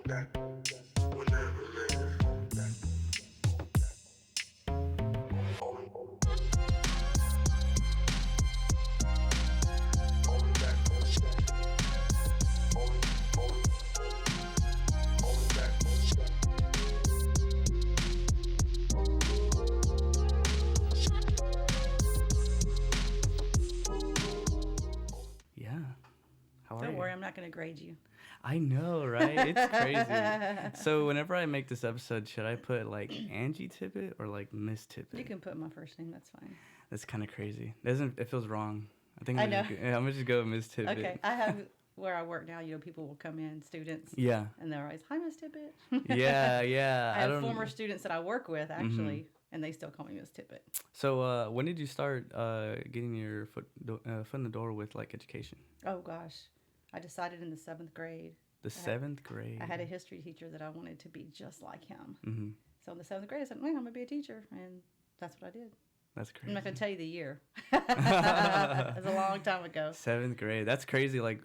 Yeah. How are Don't you? worry, I'm not going to grade you. I know, right? It's crazy. So whenever I make this episode, should I put like Angie Tippett or like Miss Tippett? You can put my first name. That's fine. That's kind of crazy. It feels wrong. I think I I'm know. I'm gonna just go with Miss Tippett. Okay. I have where I work now. People will come in, students. Yeah. And they're always, "Hi, Miss Tippett." Yeah. I have former students that I work with actually, and they still call me Miss Tippett. So when did you start getting your foot in the door with like education? Oh gosh, I decided in the 7th grade. The 7th grade. I had a history teacher that I wanted to be just like him. Mm-hmm. So in the 7th grade, I said, "I'm gonna be a teacher," and that's what I did. That's crazy. I'm not gonna tell you the year. It was a long time ago. 7th grade. That's crazy. Like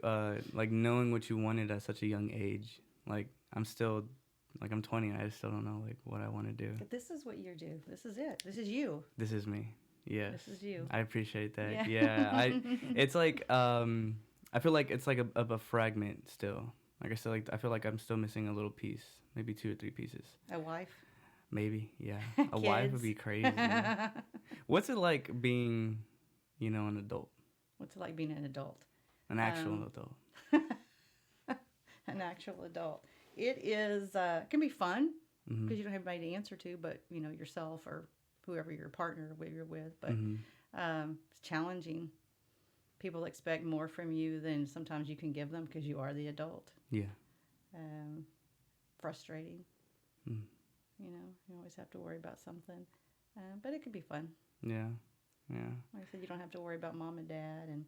knowing what you wanted at such a young age. Like I'm 20. And I still don't know like what I want to do. But this is what you do. This is it. This is you. This is me. Yes. This is you. I appreciate that. Yeah. It's like I feel like it's like a fragment still. Like I said, like I feel like I'm still missing a little piece, maybe 2 or 3 pieces. A wife. Maybe, yeah. A wife would be crazy. What's it like being, an adult? What's it like being an adult? An actual adult. An actual adult. It is can be fun because Mm-hmm. you don't have anybody to answer to, but yourself or whoever your partner you're with. But it's challenging. People expect more from you than sometimes you can give them because you are the adult. Yeah. Frustrating. Mm. You always have to worry about something, but it can be fun. Yeah. Yeah. Like I said, you don't have to worry about mom and dad, and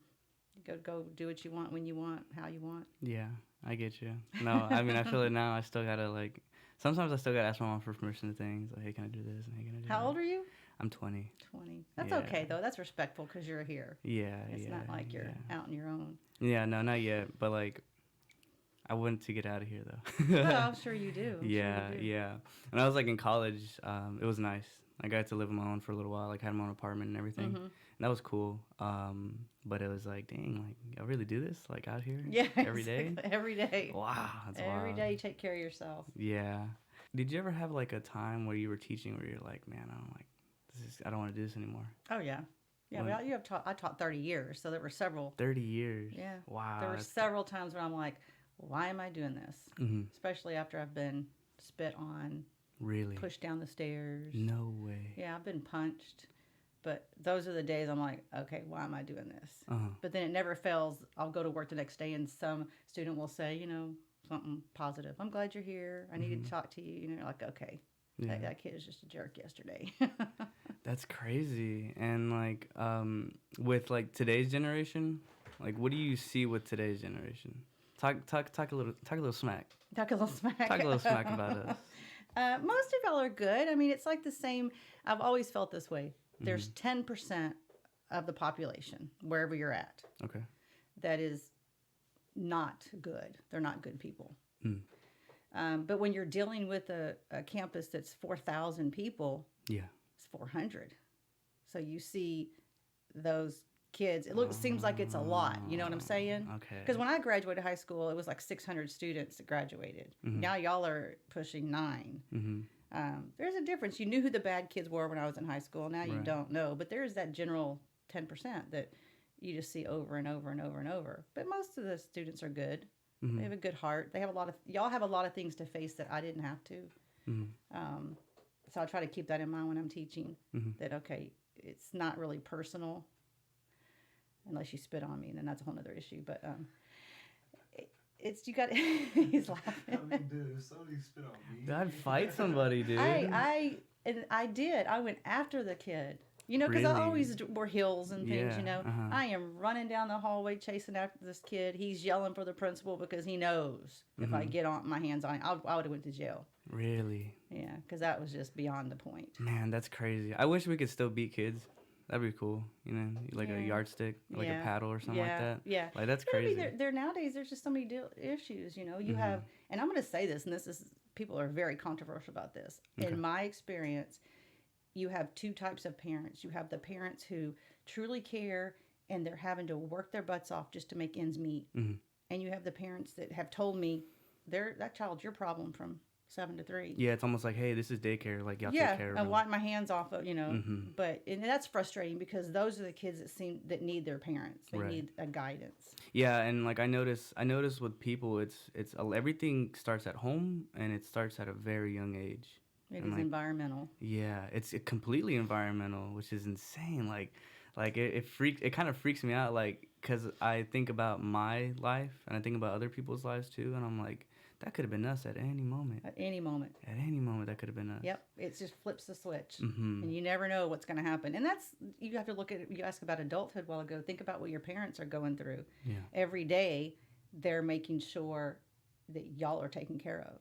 you go do what you want when you want, how you want. Yeah, I get you. No, I mean, I feel it now. I still gotta sometimes I still gotta ask my mom for permission to things. Like, hey, can I do this? And hey, can I do that? How old are you? I'm 20. 20. That's Yeah. okay, though. That's respectful because you're here. Yeah, It's not like you're out on your own. Yeah, no, not yet. But I want to get out of here though. Well, I'm sure you do. Yeah. When I was in college, it was nice. I got to live on my own for a little while. Had my own apartment and everything, and that was cool. But it was dang, I really do this out here. Yeah, every day. Every day. Wow, that's Every wild. day, you take care of yourself. Yeah. Did you ever have a time where you were teaching where you're like, man, I don't want to do this anymore? Oh yeah. Yeah, When? well, I taught 30 years, so there were several. 30 years. Yeah. Wow. There were several times when I'm like, why am I doing this? Mm-hmm. Especially after I've been spit on, Really? pushed down the stairs. No way. Yeah, I've been punched. But those are the days I'm like, okay, why am I doing this? Uh-huh. But then it never fails. I'll go to work the next day and some student will say, something positive. I'm glad you're here. I needed to talk to you. You're like, okay, Yeah. that kid is just a jerk yesterday. That's crazy. And with today's generation, what do you see with today's generation? Talk a little smack. Talk a little smack. Talk a little smack about us. Most of y'all are good. I mean, it's like the same. I've always felt this way. There's 10% of the population, wherever you're at, Okay. that is not good. They're not good people. Mm. But when you're dealing with a campus that's 4,000 people, Yeah. it's 400. So you see those kids. Seems like it's a lot. You know what I'm saying? Okay. Because when I graduated high school, it was 600 students that graduated. Now y'all are pushing 9. Mm-hmm. There's a difference. You knew who the bad kids were when I was in high school. Now you Right. don't know. But there is that general 10% that you just see over and over and over and over. But most of the students are good. Mm-hmm. They have a good heart. They have y'all have a lot of things to face that I didn't have to. Mm-hmm. So I try to keep that in mind when I'm teaching. Mm-hmm. That, okay, it's not really personal. Unless you spit on me, and then that's a whole other issue. But it's you got. He's laughing. I mean, dude, if somebody spit on me, I'd fight somebody, dude. I did. I went after the kid. Because Really? I always wore heels and things. Yeah, uh-huh. I am running down the hallway chasing after this kid. He's yelling for the principal because he knows if I get my hands on him, I would have went to jail. Really? Yeah, because that was just beyond the point. Man, that's crazy. I wish we could still beat kids. That'd be cool. You know, like a Yeah. yardstick, like a Yeah. paddle or something like that. Yeah. Like that's But I mean, crazy. there nowadays there's just so many issues. You know, you have, and I'm going to say this, and this is people are very controversial about this. Okay. In my experience, you have two types of parents. You have the parents who truly care and they're having to work their butts off just to make ends meet, and you have the parents that have told me, that child's your problem from 7 to 3. Yeah, it's almost like, hey, this is daycare. Like, y'all Yeah, take care of and them. wipe my hands off of, you know. But and that's frustrating because those are the kids that need their parents. They Right. need a guidance. Yeah, and like I notice with people, it's everything starts at home and it starts at a very young age. It And, is like, environmental. Yeah, it's completely environmental, which is insane. Like it kind of freaks me out, like, because I think about my life and I think about other people's lives too, and I'm like, that could have been us at any moment. At any moment. At any moment, that could have been us. Yep, it just flips the switch, Mm-hmm. and you never know what's going to happen. And that's you have to look at. You asked about adulthood a while ago. Think about what your parents are going through. Yeah. Every day, they're making sure that y'all are taken care of.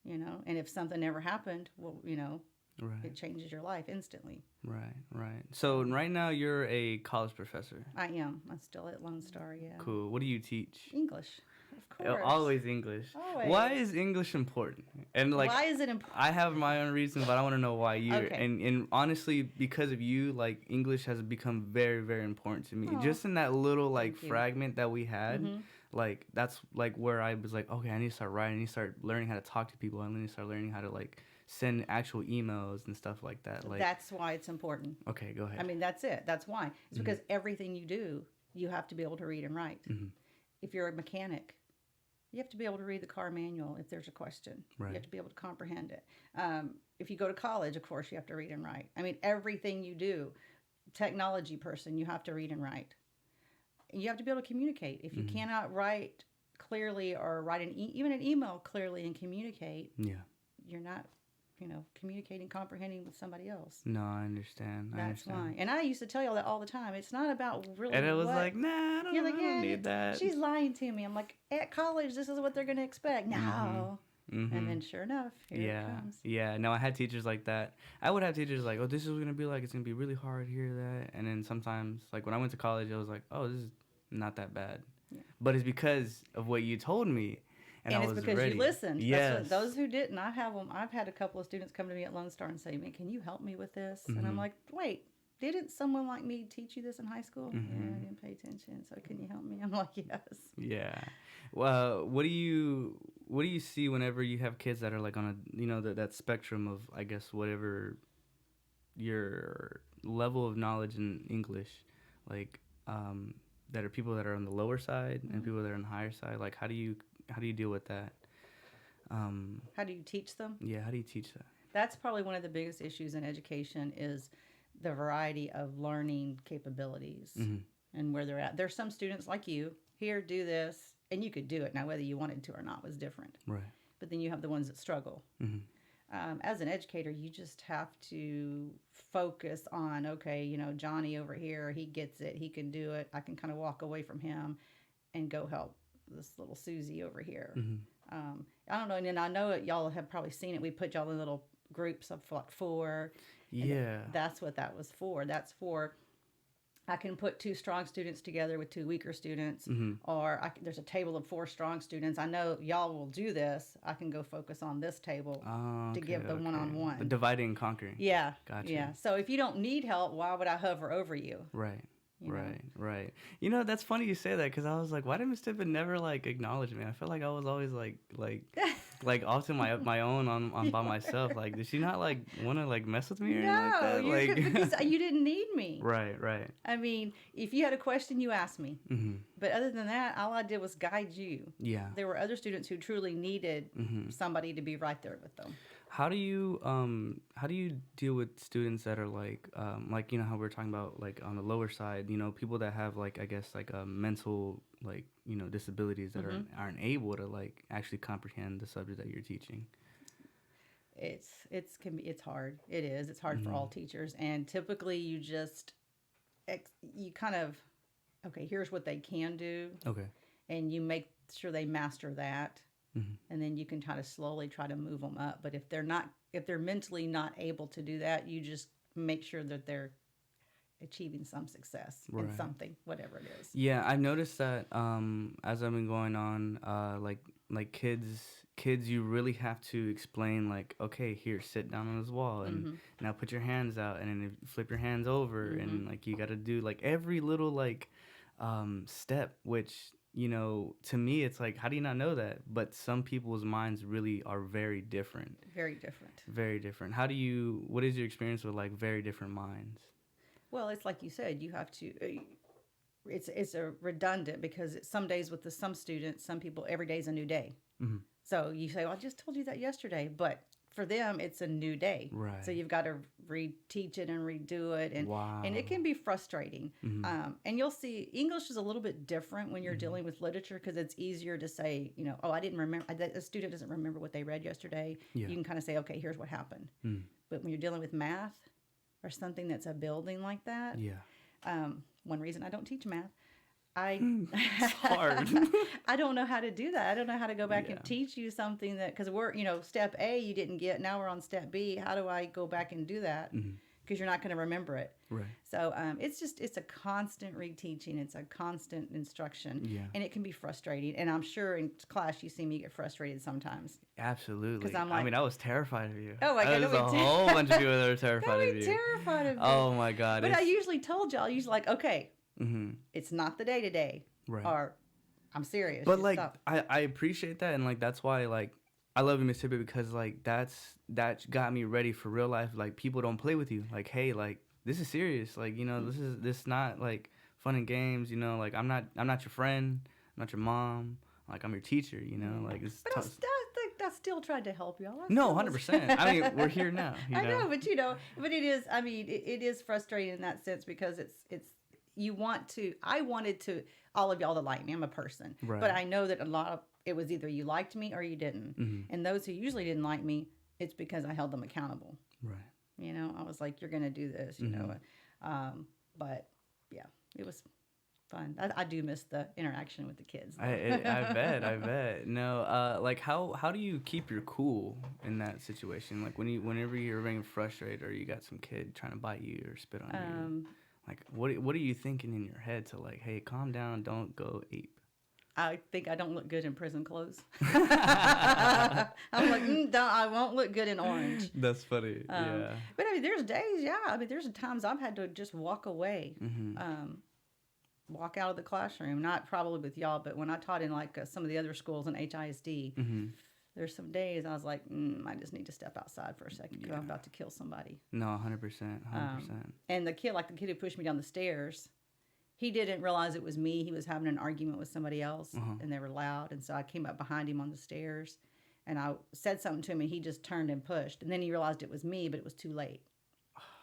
You know, and if something ever happened, well, you know, Right. it changes your life instantly. Right. So right now you're a college professor. I am. I'm still at Lone Star. Yeah. Cool. What do you teach? English, of course. Always English. Always. Why is English important? And like, why is it important? I have my own reasons, but I want to know why you. Okay. And honestly, because of you, like English has become very, very important to me. Aw. Just in that little like Thank you. fragment that we had, like that's like where I was like, okay, I need to start writing. I need to start learning how to talk to people. I need to start learning how to like send actual emails and stuff like that. Like, That's why it's important. okay, go ahead. I mean, that's it. That's why. It's because everything you do, you have to be able to read and write. If you're a mechanic, you have to be able to read the car manual if there's a question. Right. You have to be able to comprehend it. If you go to college, of course, you have to read and write. I mean, everything you do, technology person, you have to read and write. You have to be able to communicate. If you cannot write clearly or write even an email clearly and communicate, yeah. you're not, communicating, comprehending with somebody else. No, I understand. That's why. And I used to tell y'all that all the time. It's not about really. And it was like, nah, I don't, You're like, I don't need that. She's lying to me. I'm like, at college, this is what they're going to expect. No. And then sure enough, here it comes. Yeah. No, I had teachers like that. I would have teachers like, oh, this is what it's going to be like. It's going to be really hard here, that. And then sometimes, like when I went to college, I was like, oh, this is not that bad. Yeah. But it's because of what you told me. And I it's was because ready. you listened. Yes. Those who didn't, I've had a couple of students come to me at Lone Star and say, man, can you help me with this? And I'm like, wait, didn't someone like me teach you this in high school? Yeah, I didn't pay attention. So can you help me? I'm like, yes. Yeah. Well, what do you see whenever you have kids that are like on a, that spectrum of, I guess, whatever your level of knowledge in English, like, that are people that are on the lower side and people that are on the higher side? Like, how do you deal with that? How do you teach them? Yeah, how do you teach that? That's probably one of the biggest issues in education is the variety of learning capabilities and where they're at. There's some students like you, here, do this, and you could do it. Now, whether you wanted to or not was different. Right. But then you have the ones that struggle. As an educator, you just have to focus on, okay, Johnny over here, he gets it, he can do it. I can kind of walk away from him and go help this little Susie over here. I don't know, and I know y'all have probably seen it. We put y'all in little groups of like 4. Yeah. That's what that was for. That's for, I can put 2 strong students together with 2 weaker students, or there's a table of 4 strong students. I know y'all will do this. I can go focus on this table to give the one-on-one. The dividing and conquering. Yeah. Gotcha. Yeah. So if you don't need help, why would I hover over you? Right. Right. That's funny you say that, because I was like, why did Miss Tippett never like acknowledge me? I felt like I was always like off to my own on by myself. Like, did she not like want to like mess with me or anything like that? Because you didn't need me. Right. I mean, if you had a question, you asked me. But other than that, all I did was guide you. Yeah. There were other students who truly needed somebody to be right there with them. How do you deal with students that are like how we were talking about, like on the lower side, people that have like, I guess, like mental, like, disabilities that aren't able to like actually comprehend the subject that you're teaching? It's hard. It is. It's hard for all teachers, and typically you kind of, okay, here's what they can do. Okay. And you make sure they master that. And then you can try to move them up. But if they're mentally not able to do that, you just make sure that they're achieving some success Right. in something, whatever it is. Yeah, I've noticed that as I've been going on, like kids, you really have to explain like, okay, here, sit down on this wall, and Mm-hmm. now put your hands out, and then flip your hands over, Mm-hmm. and like you got to do like every little like step, which to me it's like, how do you not know that? But some people's minds really are very different. Very different. Very different. What is your experience with like very different minds? Well, it's like you said, you have to. It's a redundant because some days with some students, some people, every day is a new day. Mm-hmm. So you say, well, I just told you that yesterday, but for them, it's a new day. Right. So you've got to reteach it and redo it, and Wow. and it can be frustrating. Mm-hmm. And you'll see English is a little bit different when you're dealing with literature because it's easier to say, oh, I didn't remember. A student doesn't remember what they read yesterday. Yeah. You can kind of say, okay, here's what happened. Mm. But when you're dealing with math or something that's a building like that, Yeah. one reason I don't teach math. It's hard. I don't know how to do that. I don't know how to go back Yeah. and teach you something that, because we're, step A you didn't get, now we're on step B. How do I go back and do that? Because you're not going to remember it. Right. So it's a constant reteaching. It's a constant instruction. Yeah. And it can be frustrating. And I'm sure in class you see me get frustrated sometimes. Absolutely. 'Cause I'm like- I was terrified of you. Oh my God, There's no, a we whole bunch of people that are terrified I'd of be you. terrified of you. Oh my God. But I usually told y'all, like, okay, Mm-hmm. it's not the day to day. Right. Or I'm serious. But Just like, stop. I appreciate that, and like that's why like I love you, Mississippi, because like that got me ready for real life. Like people don't play with you. Like, hey, like this is serious. Like this not like fun and games. Like I'm not your friend. I'm not your mom. Like I'm your teacher. Like it's. But I still tried to help y'all. No, 100%. I mean, we're here now. I know, but it is. I mean, it is frustrating in that sense because it's. I wanted to all of y'all to like me. I'm a person, Right. but I know that it was either you liked me or you didn't. Mm-hmm. And those who usually didn't like me, it's because I held them accountable. Right. I was like, you're gonna do this, But yeah, it was fun. I do miss the interaction with the kids. I bet. No, like how do you keep your cool in that situation? Like whenever you're being frustrated or you got some kid trying to bite you or spit on you. Like what are you thinking in your head to like, hey, calm down, don't go ape? I think I don't look good in prison clothes. I'm like, I won't look good in orange. That's funny. Yeah. But I mean, there's days, there's times I've had to just walk away, walk out of the classroom. Not probably with y'all, but when I taught in like some of the other schools in HISD, there's some days I was like, I just need to step outside for a second because I'm about to kill somebody. No, 100%. And the kid who pushed me down the stairs, he didn't realize it was me. He was having an argument with somebody else, and they were loud. And so I came up behind him on the stairs, and I said something to him, and he just turned and pushed. And then he realized it was me, but it was too late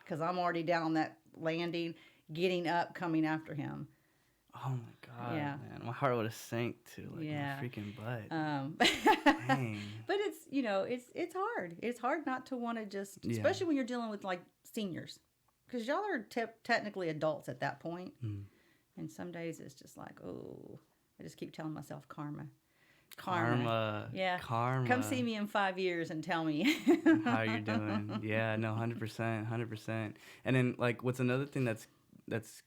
because I'm already down on that landing, getting up, coming after him. Oh my God, Yeah. man. My heart would have sank to like Yeah. my freaking butt. Dang. But it's hard. It's hard not to want to just, especially when you're dealing with like seniors, because y'all are technically adults at that point. And some days it's just like, oh, I just keep telling myself karma. Yeah. Karma. Come see me in 5 years and tell me how you're doing. Yeah, no, 100%. And then like what's another thing that's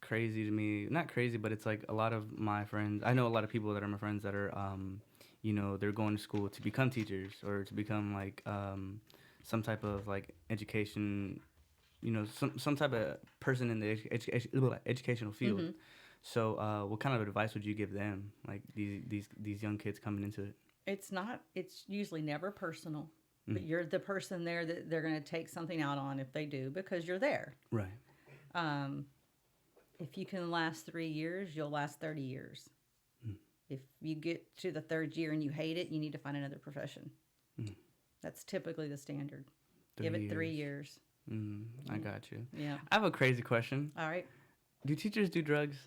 crazy to me, not crazy, but it's like a lot of my friends, I know a lot of people that are my friends that are they're going to school to become teachers or to become like some type of like education, some type of person in the educational field. So what kind of advice would you give them, like these young kids coming into it? It's usually never personal, but you're the person there that they're going to take something out on if they do, because you're there. Right. If you can last 3 years, you'll last 30 years. If you get to the third year and you hate it, you need to find another profession. That's typically the standard. Give it 3 years. I got you. Yeah. I have a crazy question. All right. Do teachers do drugs?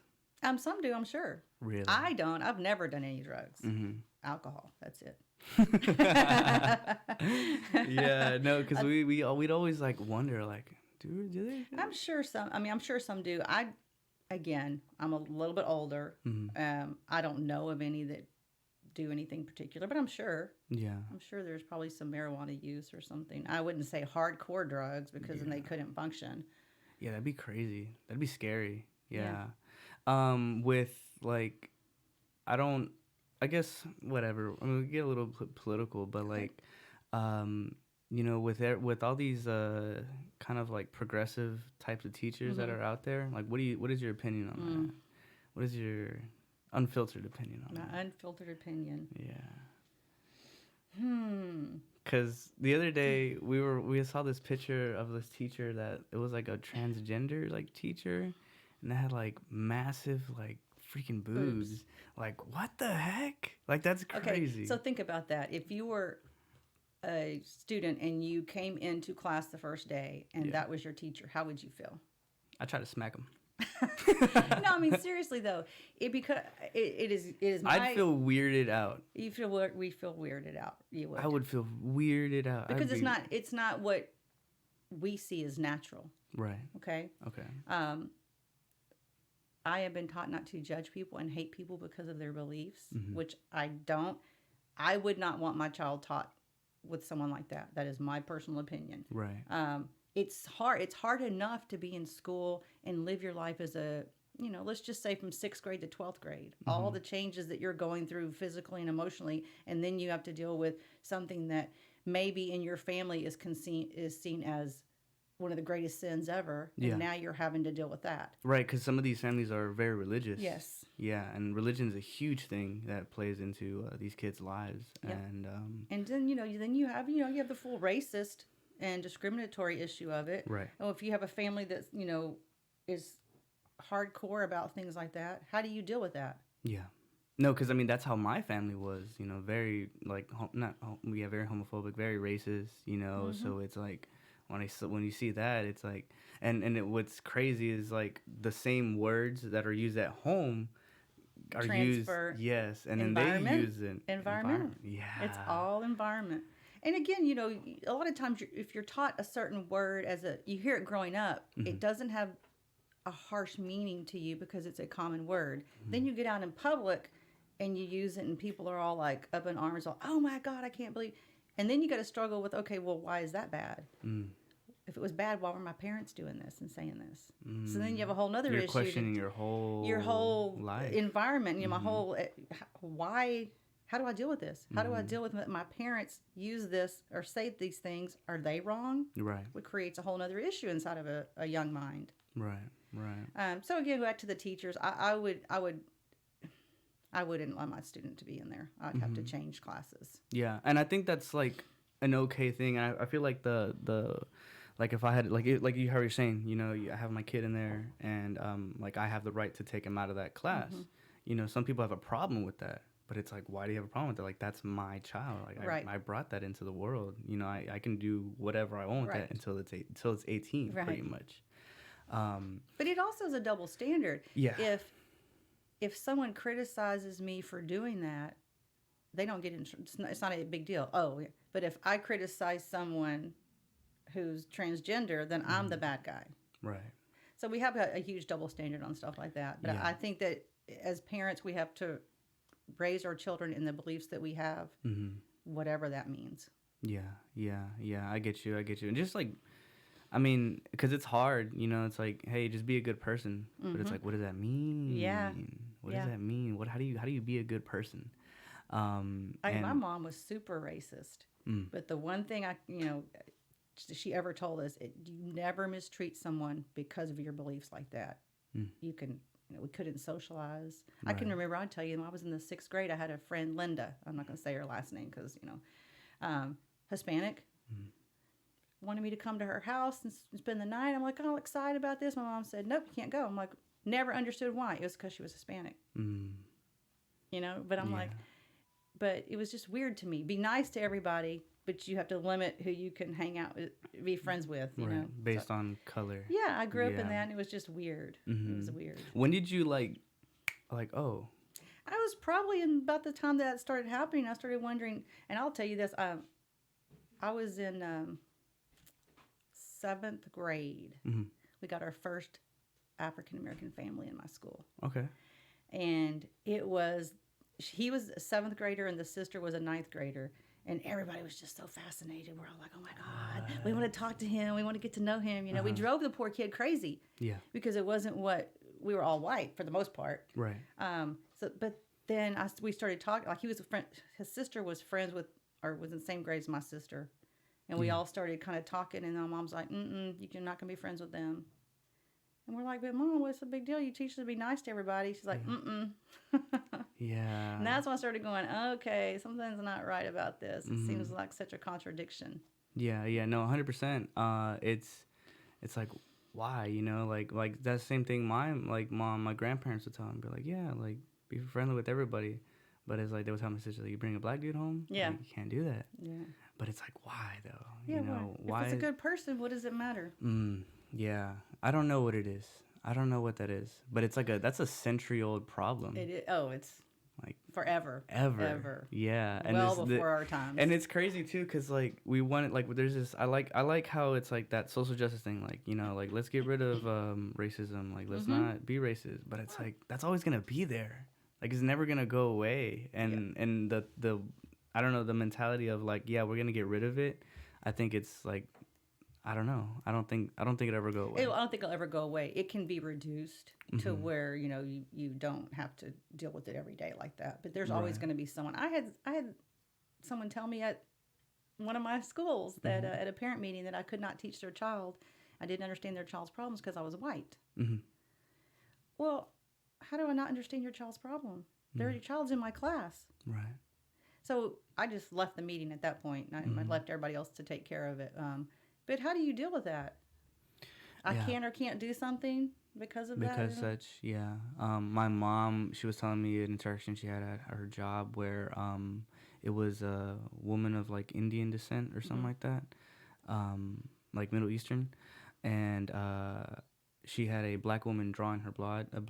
Some do, I'm sure. Really? I don't. I've never done any drugs. Alcohol. That's it. Yeah, no, because we'd always like wonder, like, do they? I'm sure some do. I'm a little bit older. I don't know of any that do anything particular, but I'm sure. Yeah. I'm sure there's probably some marijuana use or something. I wouldn't say hardcore drugs because then they couldn't function. Yeah, that'd be crazy. That'd be scary. Yeah. Yeah. With like, I don't. I guess whatever. I mean, we get a little political, but Okay. like, you know, with all these kind of like progressive types of teachers that are out there, like, what is your opinion on that? What is your unfiltered opinion on that? My unfiltered opinion. Yeah. Hmm. Cause the other day we saw this picture of this teacher that it was like a transgender like teacher, and they had like massive like freaking boobs. Like what the heck? Like that's crazy. Okay, so think about that. If you were a student and you came into class the first day and that was your teacher, how would you feel? I try to smack him. No, I mean seriously though, it is. I'd feel weirded out. We feel weirded out. You would. I would feel weirded out because it's not what we see as natural. Right. Okay. I have been taught not to judge people and hate people because of their beliefs, which I don't. I would not want my child taught with someone like that. That is my personal opinion. Right. It's hard. It's hard enough to be in school and live your life as a, let's just say from 6th grade to 12th grade, all the changes that you're going through physically and emotionally, and then you have to deal with something that maybe in your family is seen as one of the greatest sins ever, and now you're having to deal with that. Right, because some of these families are very religious. Yes. Yeah, and religion is a huge thing that plays into these kids' lives, and then you have the full racist and discriminatory issue of it. Right. Oh, if you have a family that's is hardcore about things like that, how do you deal with that? Yeah. No, because I mean that's how my family was. Very like very homophobic, very racist. So it's like when you see that, it's like what's crazy is like the same words that are used at home are Transfer used. Yes, and then they use it. Environment. Yeah. It's all environment. And again, a lot of times if you're taught a certain word you hear it growing up, it doesn't have a harsh meaning to you because it's a common word. Then you get out in public and you use it and people are all like up in arms, all, oh my God, I can't believe. And then you got to struggle with, okay, well, why is that bad? If it was bad, why were my parents doing this and saying this? So then you have a whole other issue. You're questioning your whole life. Environment, my whole, why, how do I deal with this? How do I deal with my parents use this or say these things? Are they wrong? Right. It creates a whole other issue inside of a young mind. Right. So again, back to the teachers, I wouldn't allow my student to be in there. I'd have to change classes. Yeah, and I think that's like an okay thing. I feel like the like if I had like you how you're saying, I have my kid in there, and like I have the right to take him out of that class. Some people have a problem with that, but it's like, why do you have a problem with that? Like that's my child. Like I brought that into the world. I can do whatever I want with that until it's 18, pretty much. But it also is a double standard. Yeah. If someone criticizes me for doing that, they don't get it's not a big deal. Oh, yeah. But if I criticize someone who's transgender, then I'm the bad guy. Right. So we have a huge double standard on stuff like that. But I think that as parents, we have to raise our children in the beliefs that we have, whatever that means. Yeah. I get you. And just like, I mean, because it's hard, it's like, hey, just be a good person. But it's like, what does that mean? Yeah. What does that mean? How do you be a good person? My mom was super racist. But the one thing she ever told us, you never mistreat someone because of your beliefs like that. You can, we couldn't socialize. Right. I can remember, I'll tell you, when I was in the 6th grade, I had a friend, Linda. I'm not going to say her last name because, Hispanic. Wanted me to come to her house and spend the night. I'm like, all excited about this. My mom said, nope, you can't go. I'm like, never understood why. It was because she was Hispanic. But I'm like, but it was just weird to me. Be nice to everybody, but you have to limit who you can hang out with, be friends with, based on color. Yeah, I grew up in that, and it was just weird. It was weird. When did you like, oh? I was probably in about the time that started happening. I started wondering, and I'll tell you this, I was in 7th grade. We got our first African-American family in my school. Okay. And he was a 7th grader and the sister was a 9th grader. And everybody was just so fascinated. We're all like, oh my God, we want to talk to him. We want to get to know him. You know, we drove the poor kid crazy. Yeah. Because it wasn't what, we were all white for the most part. Right. But then we started talking, like he was a friend, his sister was friends with, or was in the same grade as my sister. And we all started kind of talking, and then Mom's like, you're not going to be friends with them. And we're like, but Mom, what's the big deal? You teach us to be nice to everybody. She's like, Yeah. And that's when I started going, okay, something's not right about this. It seems like such a contradiction. Yeah, no, 100%. It's like, why, you know, like that same thing my grandparents would tell me, be like, yeah, like, be friendly with everybody. But it's like, they would tell my sister, like, you bring a black dude home? Yeah. Like, you can't do that. Yeah. But it's like, why, though? Yeah, you know, why? If it's a good person, what does it matter? Yeah. I don't know what it is. I don't know what that is. But it's like that's a century-old problem. It is, it's like forever. Ever. Yeah. And well before our times. And it's crazy, too, because, like, we want, like, there's this, I like how it's, like, that social justice thing, like, you know, like, let's get rid of racism. Like, let's not be racist. But it's, like, that's always going to be there. Like, it's never going to go away. And the I don't know, the mentality of, like, yeah, we're going to get rid of it. I think it's, like, I don't know. I don't think it'll ever go away. I don't think it'll ever go away. It can be reduced to where, you know, you don't have to deal with it every day like that. But there's always going to be someone. I had someone tell me at one of my schools that at a parent meeting that I could not teach their child. I didn't understand their child's problems because I was white. Well, how do I not understand your child's problem? Your child's in my class. Right. So I just left the meeting at that point. And I left everybody else to take care of it. But how do you deal with that? I can or can't do something because of that? Because my mom, she was telling me an interaction she had at her job where it was a woman of, like, Indian descent or something like that, like Middle Eastern. And she had a black woman drawing her blood. I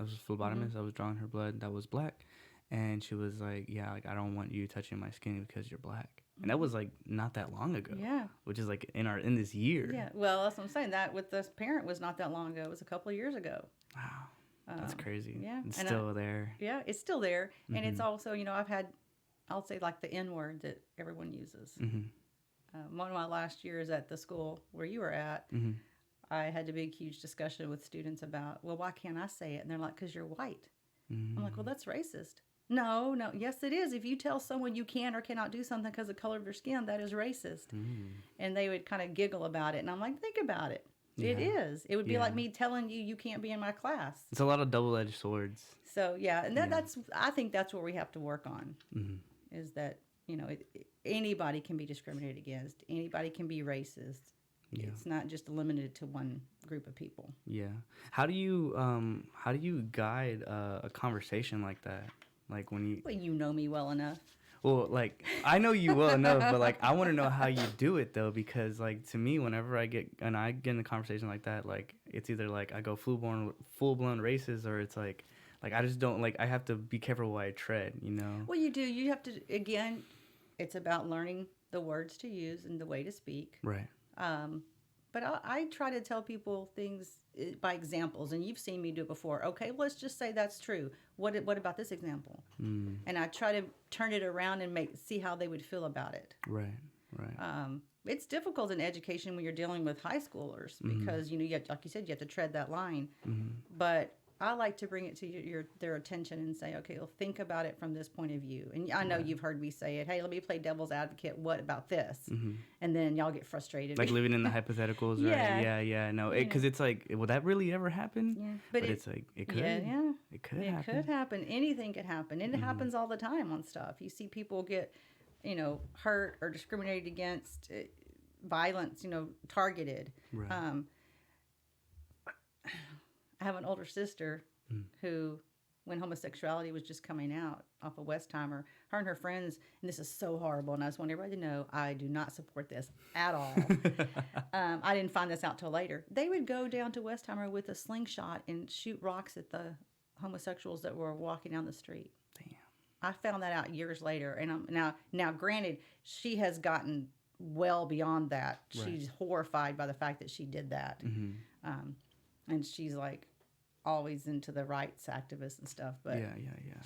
was a phlebotomist. I was drawing her blood that was black. And she was like, yeah, like, I don't want you touching my skin because you're black. And that was, like, not that long ago. Yeah. Which is, like, in this year. Yeah. Well, that's what I'm saying. That with this parent was not that long ago. It was a couple of years ago. Wow. That's crazy. Yeah. It's still there. Yeah, it's still there. And it's also, you know, I'll say, like, the N word that everyone uses. One of my last years at the school where you were at, I had a big, huge discussion with students about, well, why can't I say it? And they're like, because you're white. I'm like, well, that's racist. No, yes, it is. If you tell someone you can or cannot do something because of the color of their skin, that is racist. And they would kind of giggle about it. And I'm like, think about it. Yeah. It is. It would be like me telling you can't be in my class. It's a lot of double-edged swords. So, yeah. And I think that's where we have to work on, is that, you know, anybody can be discriminated against. Anybody can be racist. Yeah. It's not just limited to one group of people. Yeah. How do you guide a conversation like that? Like when you... Well, you know me well enough. Well, like, I know you well enough, but, like, I want to know how you do it, though, because, like, to me, whenever I get in a conversation like that, like, it's either, like, I go full-blown racist, or it's, like, I just don't, like, I have to be careful where I tread, you know? Well, you do. You have to, again, it's about learning the words to use and the way to speak. Right. But I try to tell people things by examples, and you've seen me do it before. Okay, let's just say that's true. What about this example? And I try to turn it around and see how they would feel about it. Right. It's difficult in education when you're dealing with high schoolers because you know, like you said, you have to tread that line. But I like to bring it to their attention and say, okay, well, think about it from this point of view. And I know you've heard me say it. Hey, let me play devil's advocate. What about this? And then y'all get frustrated. Like living in the hypotheticals, right? Yeah. No, because it's like, will that really ever happen? Yeah. But it's like, it could. Yeah. It could happen. It could happen. Anything could happen. And it happens all the time on stuff. You see people get, you know, hurt or discriminated against, violence, you know, targeted. Right. I have an older sister who, when homosexuality was just coming out off of Westheimer, her and her friends, and this is so horrible, and I just want everybody to know, I do not support this at all. I didn't find this out till later. They would go down to Westheimer with a slingshot and shoot rocks at the homosexuals that were walking down the street. Damn. I found that out years later, and now granted, she has gotten well beyond that. Right. She's horrified by the fact that she did that. And she's like, always into the rights activists and stuff, but Yeah.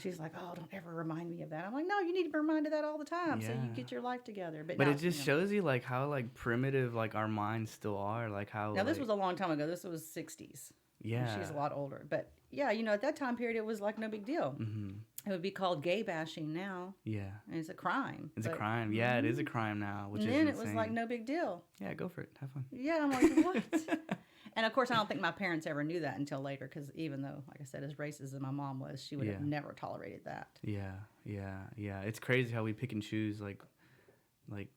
she's like, oh, don't ever remind me of that. I'm like, no, you need to be reminded of that all the time, so you get your life together. But now, it just shows you like how like primitive like our minds still are, like how. Now this like, was a long time ago. This was 60s. Yeah. And she's a lot older, but yeah, at that time period, it was like no big deal. Mm-hmm. It would be called gay bashing now. Yeah. And it's a crime. It's a crime. Yeah, it is a crime now, which and is then insane. it was like no big deal. Yeah, go for it. Have fun. Yeah, I'm like, what? And of course, I don't think my parents ever knew that until later, because even though, like I said, as racist as my mom was, she would have never tolerated that. Yeah. It's crazy how we pick and choose like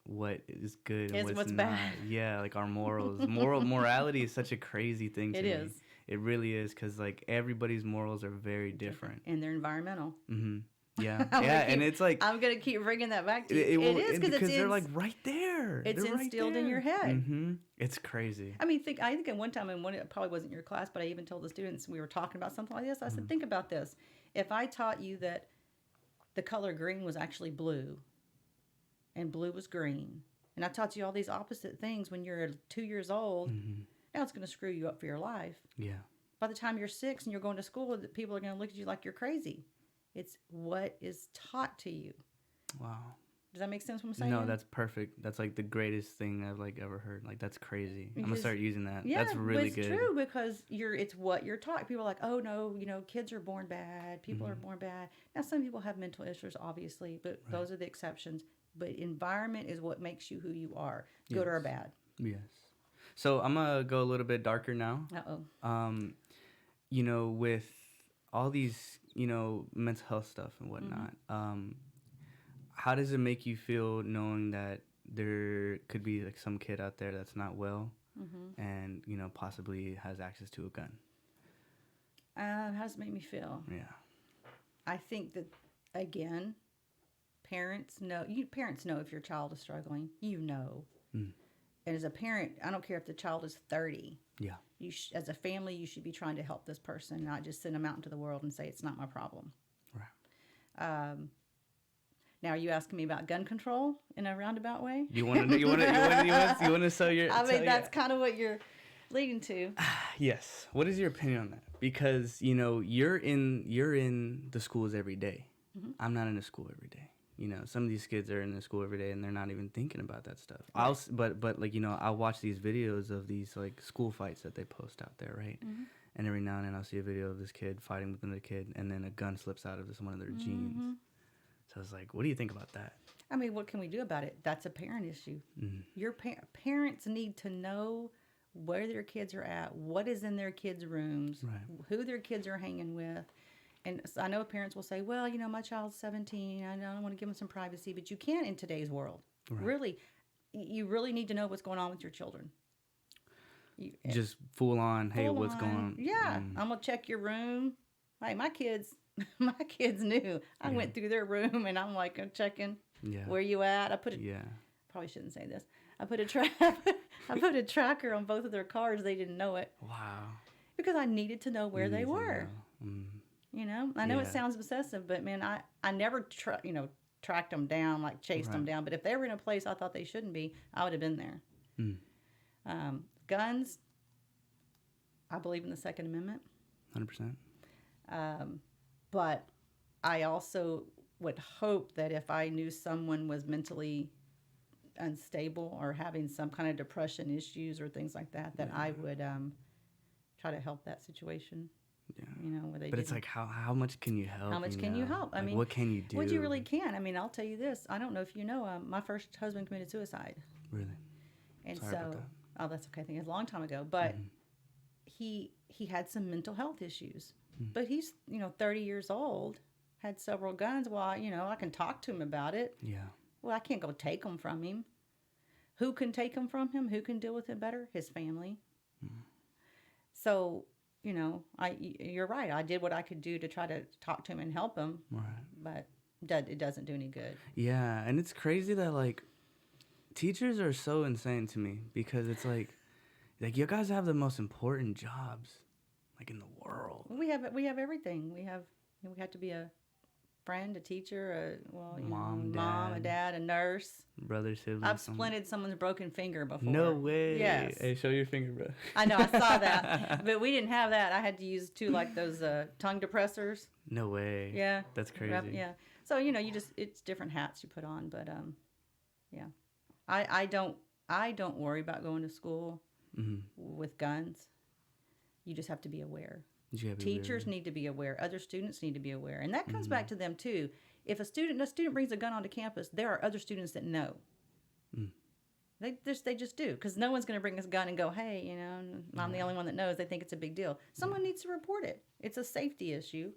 what is good and what's not. bad. Yeah, like our morals. Morality is such a crazy thing to me. It is. It really is, because like everybody's morals are very different. And they're environmental. Mm-hmm. Yeah, and it's like I'm gonna keep bringing that back to you. It is because they're like right there. It's instilled in your head. Mm-hmm. It's crazy. I mean, I think at one time, and it probably wasn't your class, but I even told the students, we were talking about something like this. I said, think about this: if I taught you that the color green was actually blue, and blue was green, and I taught you all these opposite things when you're 2 years old, now it's going to screw you up for your life. Yeah. By the time you're 6 and you're going to school, people are going to look at you like you're crazy. It's what is taught to you. Wow. Does that make sense what I'm saying? No, that's perfect. That's like the greatest thing I've like ever heard. Like that's crazy. I'm gonna start using that. Yeah, that's really good. It's true, because it's what you're taught. People are like, oh no, kids are born bad. People are born bad. Now some people have mental issues, obviously, but those are the exceptions. But environment is what makes you who you are, good or bad. Yes. So I'm gonna go a little bit darker now. With all these, mental health stuff and whatnot, how does it make you feel knowing that there could be like some kid out there that's not well and, possibly has access to a gun? How does it make me feel? Yeah. I think that, again, parents know if your child is struggling. And as a parent, I don't care if the child is 30. Yeah. As a family, you should be trying to help this person, not just send them out into the world and say it's not my problem. Right. Now, are you asking me about gun control in a roundabout way? You want to sell your? I mean, that's kind of what you're leading to. Yes. What is your opinion on that? Because you're in the schools every day. I'm not in the school every day. Some of these kids are in the school every day and they're not even thinking about that stuff. Right. I'll watch these videos of these like school fights that they post out there, right? And every now and then I'll see a video of this kid fighting with another kid, and then a gun slips out of one of their jeans. So I was like, what do you think about that? I mean, what can we do about it? That's a parent issue. Your parents need to know where their kids are at, what is in their kids' rooms, who their kids are hanging with. And I know parents will say, well, my child's 17. I don't want to give them some privacy. But you can't in today's world. Right. Really, you really need to know what's going on with your children. Just full on, hey, what's going on? Yeah, I'm going to check your room. Hey, my kids knew. I went through their room, and I'm like, I'm checking where you at. Probably shouldn't say this. I put a tracker on both of their cars. They didn't know it. Wow. Because I needed to know where they were. I know it sounds obsessive, but man, I never tracked them down, like chased them down. But if they were in a place I thought they shouldn't be, I would have been there. Guns, I believe in the Second Amendment. 100%. But I also would hope that if I knew someone was mentally unstable or having some kind of depression issues or things like that, that I would try to help that situation. Yeah. But it's like, how much can you help? How much can you help? I mean, what can you do? What you really can. I mean, I'll tell you this. I don't know if you know, my first husband committed suicide. Really? And Sorry about that. Oh, that's okay. I think it was a long time ago. But he had some mental health issues. But he's, 30 years old, had several guns. Well, I can talk to him about it. Yeah. Well, I can't go take them from him. Who can take them from him? Who can deal with it better? His family. So, you're right. I did what I could do to try to talk to him and help him. Right. But it doesn't do any good. Yeah, and it's crazy that, like, teachers are so insane to me, because it's like you guys have the most important jobs, like, in the world. We have everything. We have to be a friend, a teacher, Mom, mom, a dad. dad, a nurse. Brother, sibling. I've splinted someone's broken finger before. No way. Yes. Hey, show your finger, bro. I know, I saw that. But we didn't have that. I had to use two, like those tongue depressors. No way. Yeah. That's crazy. Yeah. So, it's different hats you put on. But, yeah. I don't worry about going to school with guns. You just have to be aware. Teachers need to be aware. Other students need to be aware. And that comes back to them, too. If a student brings a gun onto campus, there are other students that know. They just do. Because no one's going to bring this gun and go, hey, I'm the only one that knows. They think it's a big deal. Someone needs to report it. It's a safety issue.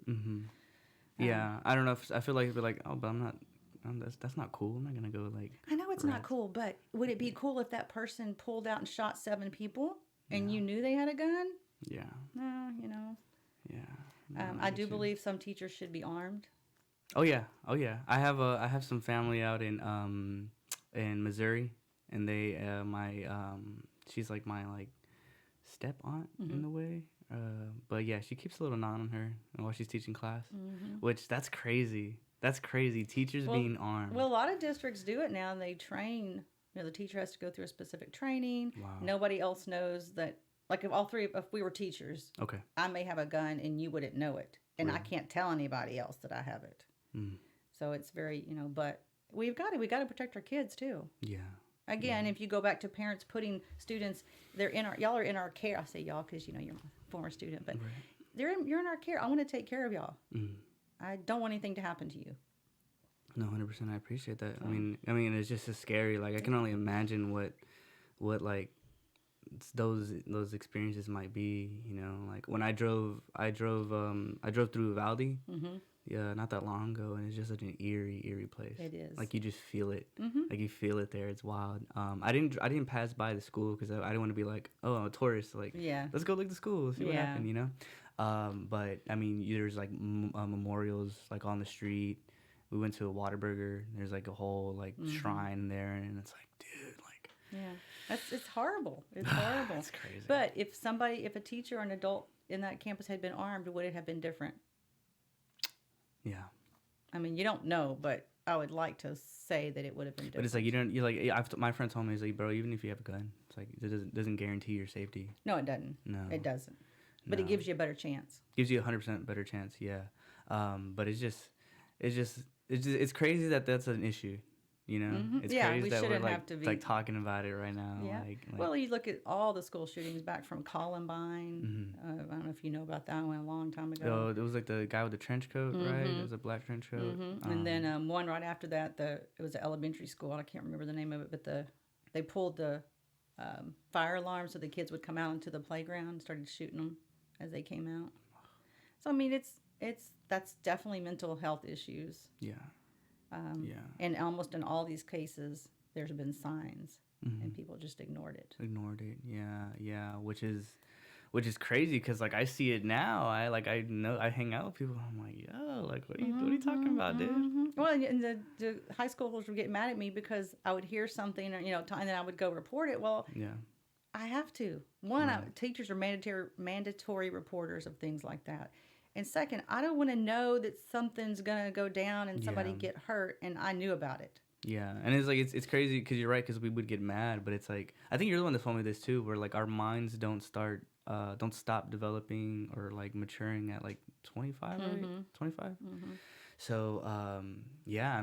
Yeah. I don't know. I feel like it'd be like, oh, but I'm not. That's not cool. I'm not going to go like. I know it's not cool, but would it be cool if that person pulled out and shot 7 people and you knew they had a gun? Yeah. No, Yeah. I do believe some teachers should be armed. Oh yeah. I have some family out in Missouri, and they she's like my step aunt in a way. But yeah, she keeps a little knot on her while she's teaching class, which that's crazy. That's crazy. Teachers being armed. Well, a lot of districts do it now. They train. The teacher has to go through a specific training. Wow. Nobody else knows that. Like if we were teachers, okay, I may have a gun and you wouldn't know it, and I can't tell anybody else that I have it. So it's very, but we got to protect our kids too. Yeah. Again, if you go back to parents putting students, y'all are in our care. I say y'all because you're a former student, but you're in our care. I want to take care of y'all. I don't want anything to happen to you. No, 100%. I appreciate that. I mean, it's just so scary. Like I can only imagine what like those experiences might be. Like when I drove through Uvalde. Yeah, not that long ago, and it's just such an eerie place. It is. Like you just feel it. Like you feel it there. It's wild. I didn't pass by the school because I didn't want to be like, oh, I'm a tourist. Like, let's go look at the school, see what happened. But I mean, there's like memorials like on the street. We went to a Whataburger. There's like a whole like shrine there, and it's like, dude, like. It's horrible. It's horrible. That's crazy. But if a teacher or an adult in that campus had been armed, would it have been different? Yeah. I mean, you don't know, but I would like to say that it would have been different. But it's like you're like my friend told me, he's like, bro, even if you have a gun, it's like it doesn't guarantee your safety. No, it doesn't. No, it doesn't. But it gives you a better chance. Gives you 100% better chance. Yeah. But it's crazy that that's an issue. It's crazy that we're like talking about it right now. Yeah. Well, you look at all the school shootings back from Columbine. I don't know if you know about that one a long time ago. Oh, it was like the guy with the trench coat, right? It was a black trench coat. And then one right after that, it was an elementary school. I can't remember the name of it, but they pulled the fire alarm so the kids would come out into the playground and started shooting them as they came out. So I mean, that's definitely mental health issues. Yeah. And almost in all these cases, there's been signs, and people just ignored it. Yeah. Which is crazy because like I see it now. I hang out with people. I'm like, yo, like what are you talking about, dude? Well, and the high schoolers would get mad at me because I would hear something, and then I would go report it. Well, I have to. One, teachers are mandatory reporters of things like that. And second, I don't want to know that something's going to go down and somebody get hurt and I knew about it. Yeah. And it's like, it's crazy because you're right because we would get mad. But it's like, I think you're the one that told me this too, where like our minds don't stop developing or like maturing at like 25, right? 25? So, I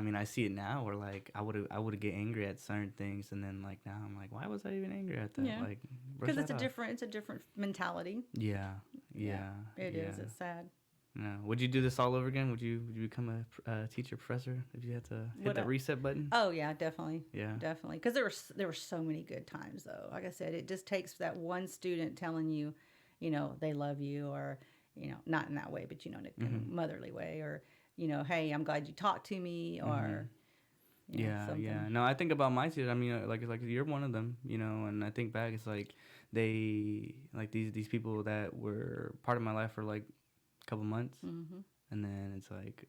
mean, I see it now where like I would get angry at certain things. And then like now I'm like, why was I even angry at that? Yeah. Like, because it's a different mentality. Yeah. It is. It's sad. No. Would you do this all over again? Would you become a teacher, professor if you had to hit that reset button? Oh yeah, definitely. Yeah, definitely. Because there were so many good times though. Like I said, it just takes that one student telling you, they love you, or not in that way, but in a motherly way, or hey, I'm glad you talked to me, or something. Yeah. No, I think about my students. I mean, like you're one of them, and I think back, it's like they like these people that were part of my life for like couple months, and then it's like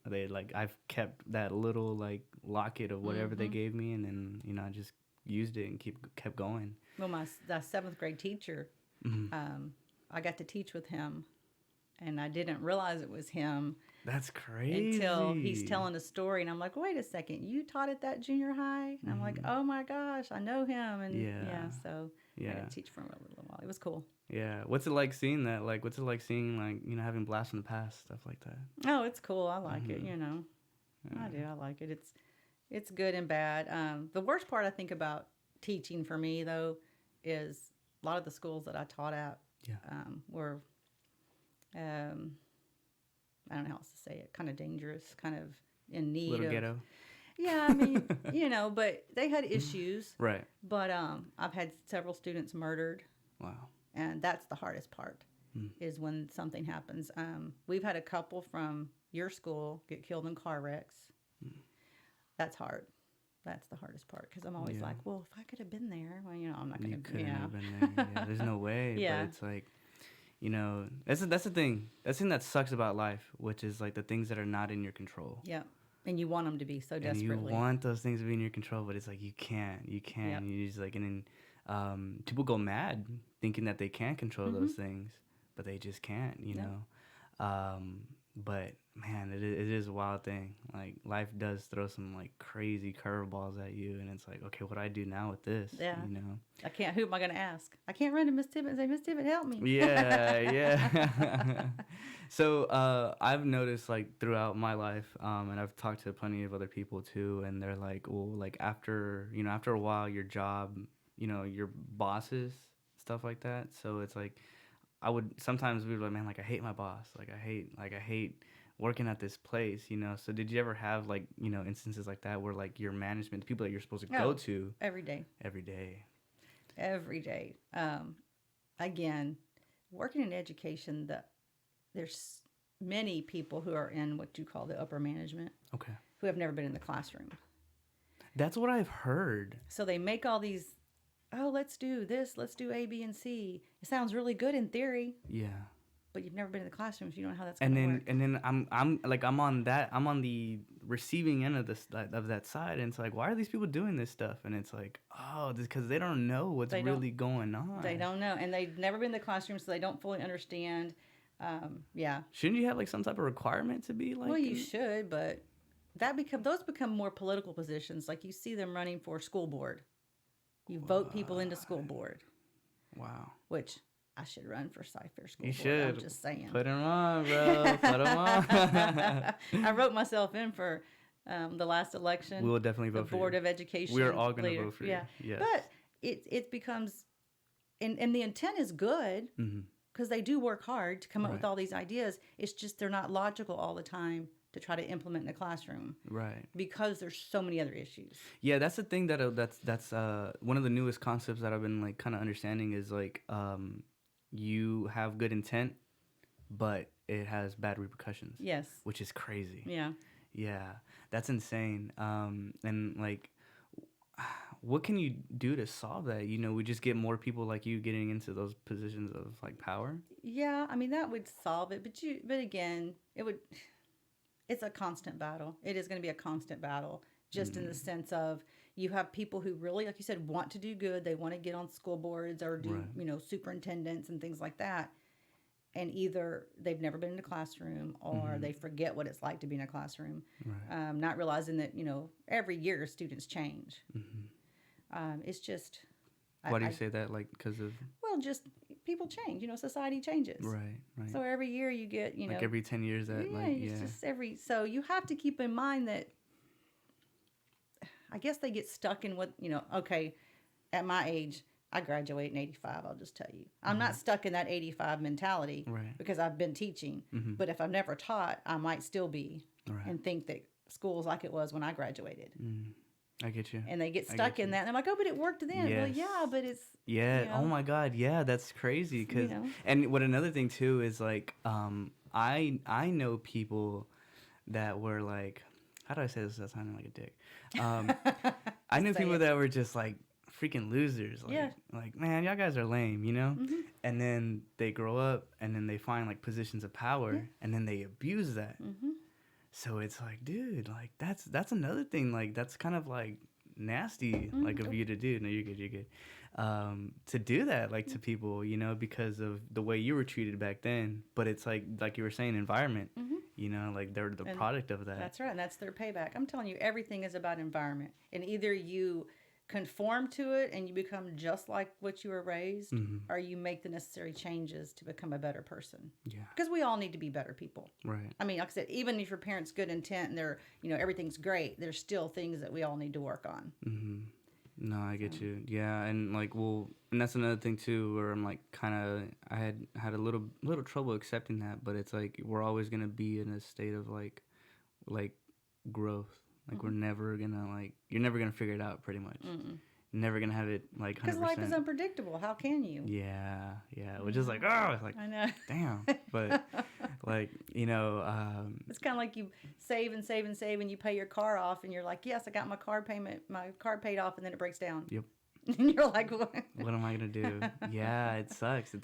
I've kept that little like locket of whatever they gave me, and then I just used it and kept going. Well, my 7th grade teacher, I got to teach with him, and I didn't realize it was him That's crazy. Until he's telling a story, and I'm like, wait a second, you taught at that junior high? And I'm like, oh my gosh, I know him. And so I got to teach for him a little while. It was cool. Yeah. What's it like seeing that? Like, what's it like seeing, like, you know, having blasts from the past, stuff like that? Oh, it's cool. I like it, you know. Yeah. I do. I like it. It's good and bad. The worst part I think about teaching for me, though, is a lot of the schools that I taught at were, I don't know how else to say it, kind of dangerous, kind of in need Little of... ghetto. Yeah, I mean, you know, but they had issues. Right. But I've had several students murdered. Wow. And that's the hardest part, is when something happens. We've had a couple from your school get killed in car wrecks. That's hard. That's the hardest part, because I'm always like, well, if I could have been there, well, you know, I'm not going to. You couldn't have been there. Yeah, there's no way. Yeah. But it's like, you know, that's the thing. That's the thing that sucks about life, which is like the things that are not in your control. Yeah. And you want them to be so desperately. And you want those things to be in your control, but it's like you can't. You can't. You just like, and then people go mad thinking that they can control those things, but they just can't. You know. But man, it is a wild thing. Like, life does throw some like crazy curveballs at you, and it's like, okay, what do I do now with this? Yeah. You know. I can't. Who am I going to ask? I can't run to Miss Tibbet and say, Miss Tibbet, help me. Yeah. So I've noticed, like, throughout my life, and I've talked to plenty of other people too, and they're like, well, like, after a while, your job, you know, your bosses, stuff like that. So it's like, sometimes we were like, man, like, I hate my boss. I hate working at this place, you know. So did you ever have, like, you know, instances like that where, like, your management, the people that you're supposed to go to. Every day. Again, working in education, there's many people who are in what you call the upper management. Okay. Who have never been in the classroom. That's what I've heard. So they make all these, let's do this, let's do A, B, and C. It sounds really good in theory. Yeah. But you've never been in the classroom, so you don't know how that's going to work. And then I'm on the receiving end of that side, and it's like, why are these people doing this stuff? And it's like, because they don't know what's really going on. They don't know, and they've never been in the classroom, so they don't fully understand. Shouldn't you have like some type of requirement to be like? Well, you should, but those become more political positions. Like, you see them running for school board. You vote people into school board. Wow. Which I should run for Cypher School you Board. Should. I'm just saying. Put them on, bro. Put them on. I wrote myself in for the last election. We will definitely vote for you. The Board of Education. We are all going to vote for you. Yeah. Yes. But it becomes, and the intent is good, because they do work hard to come up with all these ideas. It's just they're not logical all the time to try to implement in a classroom. Right. Because there's so many other issues. Yeah, that's the thing that's one of the newest concepts that I've been like kind of understanding is like you have good intent, but it has bad repercussions. Yes. Which is crazy. Yeah. Yeah, that's insane. And like, what can you do to solve that? You know, we just get more people like you getting into those positions of like power. Yeah, I mean that would solve it, but again, it's a constant battle. It is going to be a constant battle, just in the sense of you have people who really, like you said, want to do good. They want to get on school boards or do, you know, superintendents and things like that. And either they've never been in a classroom or they forget what it's like to be in a classroom, not realizing that, you know, every year students change. It's just... Why do you say that? Like, because of... Well, just people change. You know, society changes. Right. So every year you get, you know... Like every 10 years that, it's just every... So you have to keep in mind that... I guess they get stuck in what, you know, okay, at my age, I graduated in 85, I'll just tell you. I'm not stuck in that 85 mentality because I've been teaching. But if I've never taught, I might still be and think that school's like it was when I graduated. I get you. And they get stuck in that. And they're like, but it worked then. Yes. Well, yeah, but it's... Yeah. You know, oh, my God. Yeah, that's crazy. Cause, and what another thing, too, is, like, I know people that were, like... How do I say this without sounding like a dick? I knew people that were just, like, freaking losers. Like, man, y'all guys are lame, you know? And then they grow up, and then they find, like, positions of power, and then they abuse that. So it's like, dude, like, that's another thing. Like, that's kind of, like, nasty, like of you to do. No, you're good. You're good. To do that, like to people, you know, because of the way you were treated back then. But it's like you were saying, environment. You know, like they're the product of that. That's right, and that's their payback. I'm telling you, everything is about environment, and either you conform to it and you become just like what you were raised, or you make the necessary changes to become a better person. Yeah. Because we all need to be better people. Right. I mean, like I said, even if your parents' good intent and they're, you know, everything's great, there's still things that we all need to work on. No, I get you. Yeah, and like, well, and that's another thing too, where I'm like, kind of, I had a little trouble accepting that, but it's like we're always gonna be in a state of like growth. Like we're never gonna you're never gonna figure it out, pretty much. Never gonna have it like 100%. Because life is unpredictable. How can you? Yeah, which is like, oh, it's like, I know. damn. But like, you know, it's kind of like you save and save and save, and you pay your car off, and you're like, yes, I got my car paid off, and then it breaks down. Yep. And you're like, what? What am I gonna do? Yeah, it sucks,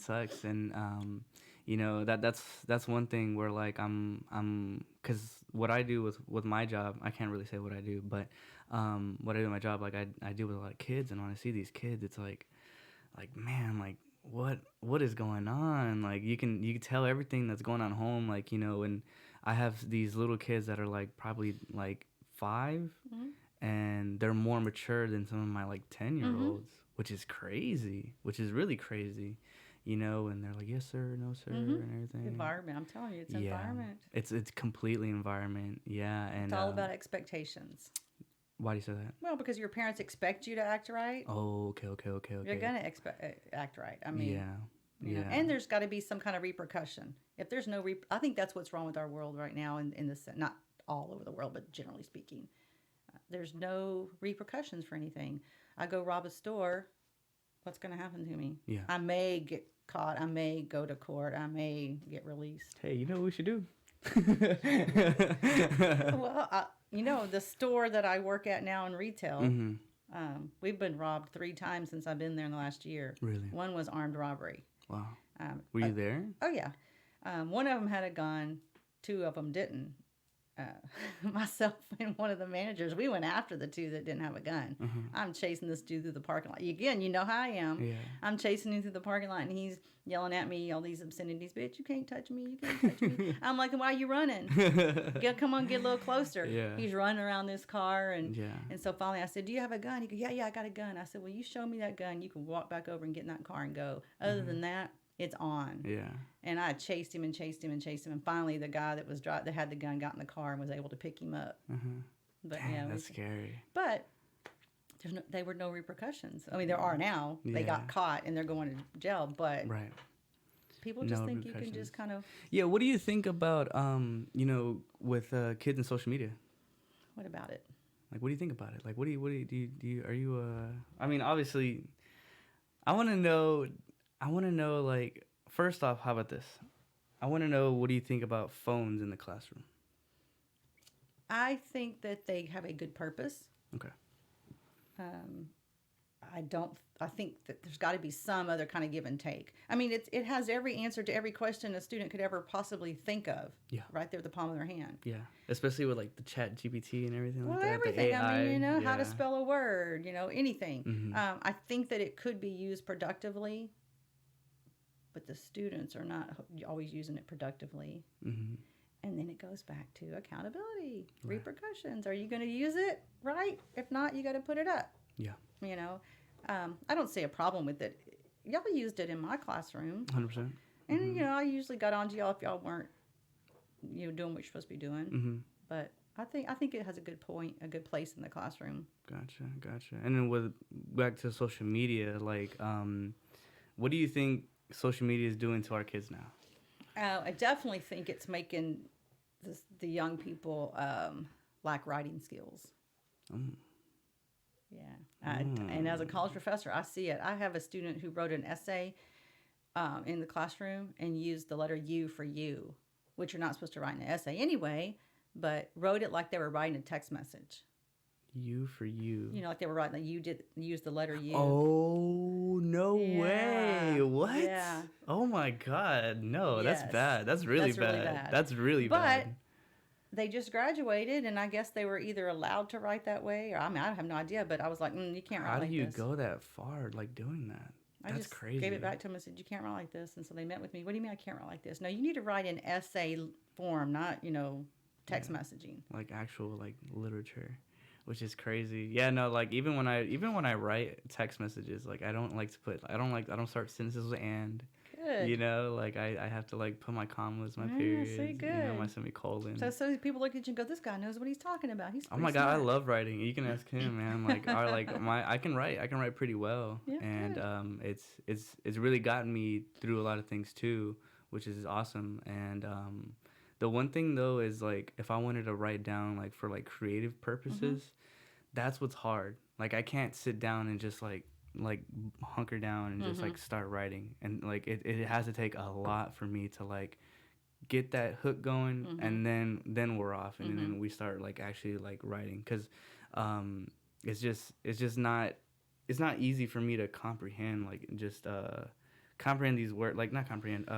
and you know, that's one thing where like I'm because what I do with my job, I can't really say what I do, but what I do with my job, like I deal with a lot of kids, and when I see these kids, it's like man, like what is going on? Like you can tell everything that's going on home, like, you know. And I have these little kids that are like probably like 5, and they're more mature than some of my like 10-year-olds, which is crazy, which is really crazy. You know, and they're like, yes, sir, no, sir, and everything. Environment, I'm telling you, it's environment. It's completely environment, yeah. And it's all about expectations. Why do you say that? Well, because your parents expect you to act right. Oh, okay. You're gonna act right. I mean, yeah. And there's got to be some kind of repercussion. If there's no I think that's what's wrong with our world right now. In this, not all over the world, but generally speaking, there's no repercussions for anything. I go rob a store. What's going to happen to me? Yeah. I may get caught. I may go to court. I may get released. Hey, you know what we should do? Well, you know, the store that I work at now in retail, we've been robbed 3 times since I've been there in the last year. Really? One was armed robbery. Wow. Were you there? Oh, yeah. One of them had a gun. 2 of them didn't. Myself and one of the managers, we went after the 2 that didn't have a gun. I'm chasing this dude through the parking lot. Again, you know how I am. Yeah. I'm chasing him through the parking lot, and he's yelling at me all these obscenities. Bitch, you can't touch me. You can't touch me. I'm like, why are you running? Come on, get a little closer. Yeah. He's running around this car, and Yeah. and so finally I said, do you have a gun? He goes, yeah, I got a gun. I said, well, you show me that gun. You can walk back over and get in that car and go. Other than that, it's on. Yeah. And I chased him and chased him and chased him, and finally the guy that had the gun got in the car and was able to pick him up. But Damn, yeah, that's scary. But there were no repercussions. I mean, there are now. They got caught and they're going to jail. But right. People just think you can just kind of. Yeah. What do you think about you know, with kids and social media? What about it? Like, what do you think about it? Like, what do you are you I mean, obviously, I want to know. Like, first off, how about this? I want to know, what do you think about phones in the classroom? I think that they have a good purpose. Okay. I think that there's got to be some other kind of give and take. I mean, it has every answer to every question a student could ever possibly think of. Yeah. Right there at the palm of their hand. Yeah. Especially with like the Chat GPT and everything like that. Everything. I mean, you know, how to spell a word, you know, anything. I think that it could be used productively, but the students are not always using it productively. And then it goes back to accountability, repercussions. Are you going to use it? Right? If not, you got to put it up. Yeah. You know, I don't see a problem with it. Y'all used it in my classroom. 100%. And, you know, I usually got on to y'all if y'all weren't, you know, doing what you're supposed to be doing. But I think it has a good point, a good place in the classroom. Gotcha. And then back to social media, like, what do you think social media is doing to our kids now? I definitely think it's making the young people lack writing skills. Yeah. And as a college professor, I see it. I have a student who wrote an essay in the classroom and used the letter U for you, which you're not supposed to write in an essay anyway, but wrote it like they were writing a text message. U for you. You know, like they were writing, like you did use the letter U. Oh, no way. What? Yeah. Oh my God. No, that's bad. That's really bad. That's really but bad. they just graduated, and I guess they were either allowed to write that way, or I mean, I have no idea. But I was like, you can't write How like do you this. go that far, like doing that? I That's just crazy. gave it back to them and said, you can't write like this. And so they met with me. What do you mean I can't write like this? No, you need to write in essay form, not, text messaging. Like actual like literature, which is crazy. Yeah, no, like even when I write text messages, like I don't start sentences with and. Good. Like I have to like put my commas, my periods, see, good. my semicolon. So people look at you and go, this guy knows what he's talking about. He's oh my smart. God, I love writing. You can ask him, man. Like I can write pretty well, Yeah, and good. it's really gotten me through a lot of things too, which is awesome. And the one thing though is like if I wanted to write down like for like creative purposes, that's what's hard. Like I can't sit down and just like hunker down and just like start writing, and like it has to take a lot for me to like get that hook going, and then we're off, and then we start like actually like writing, because it's just not easy for me to comprehend, like just comprehend these words, like not comprehend,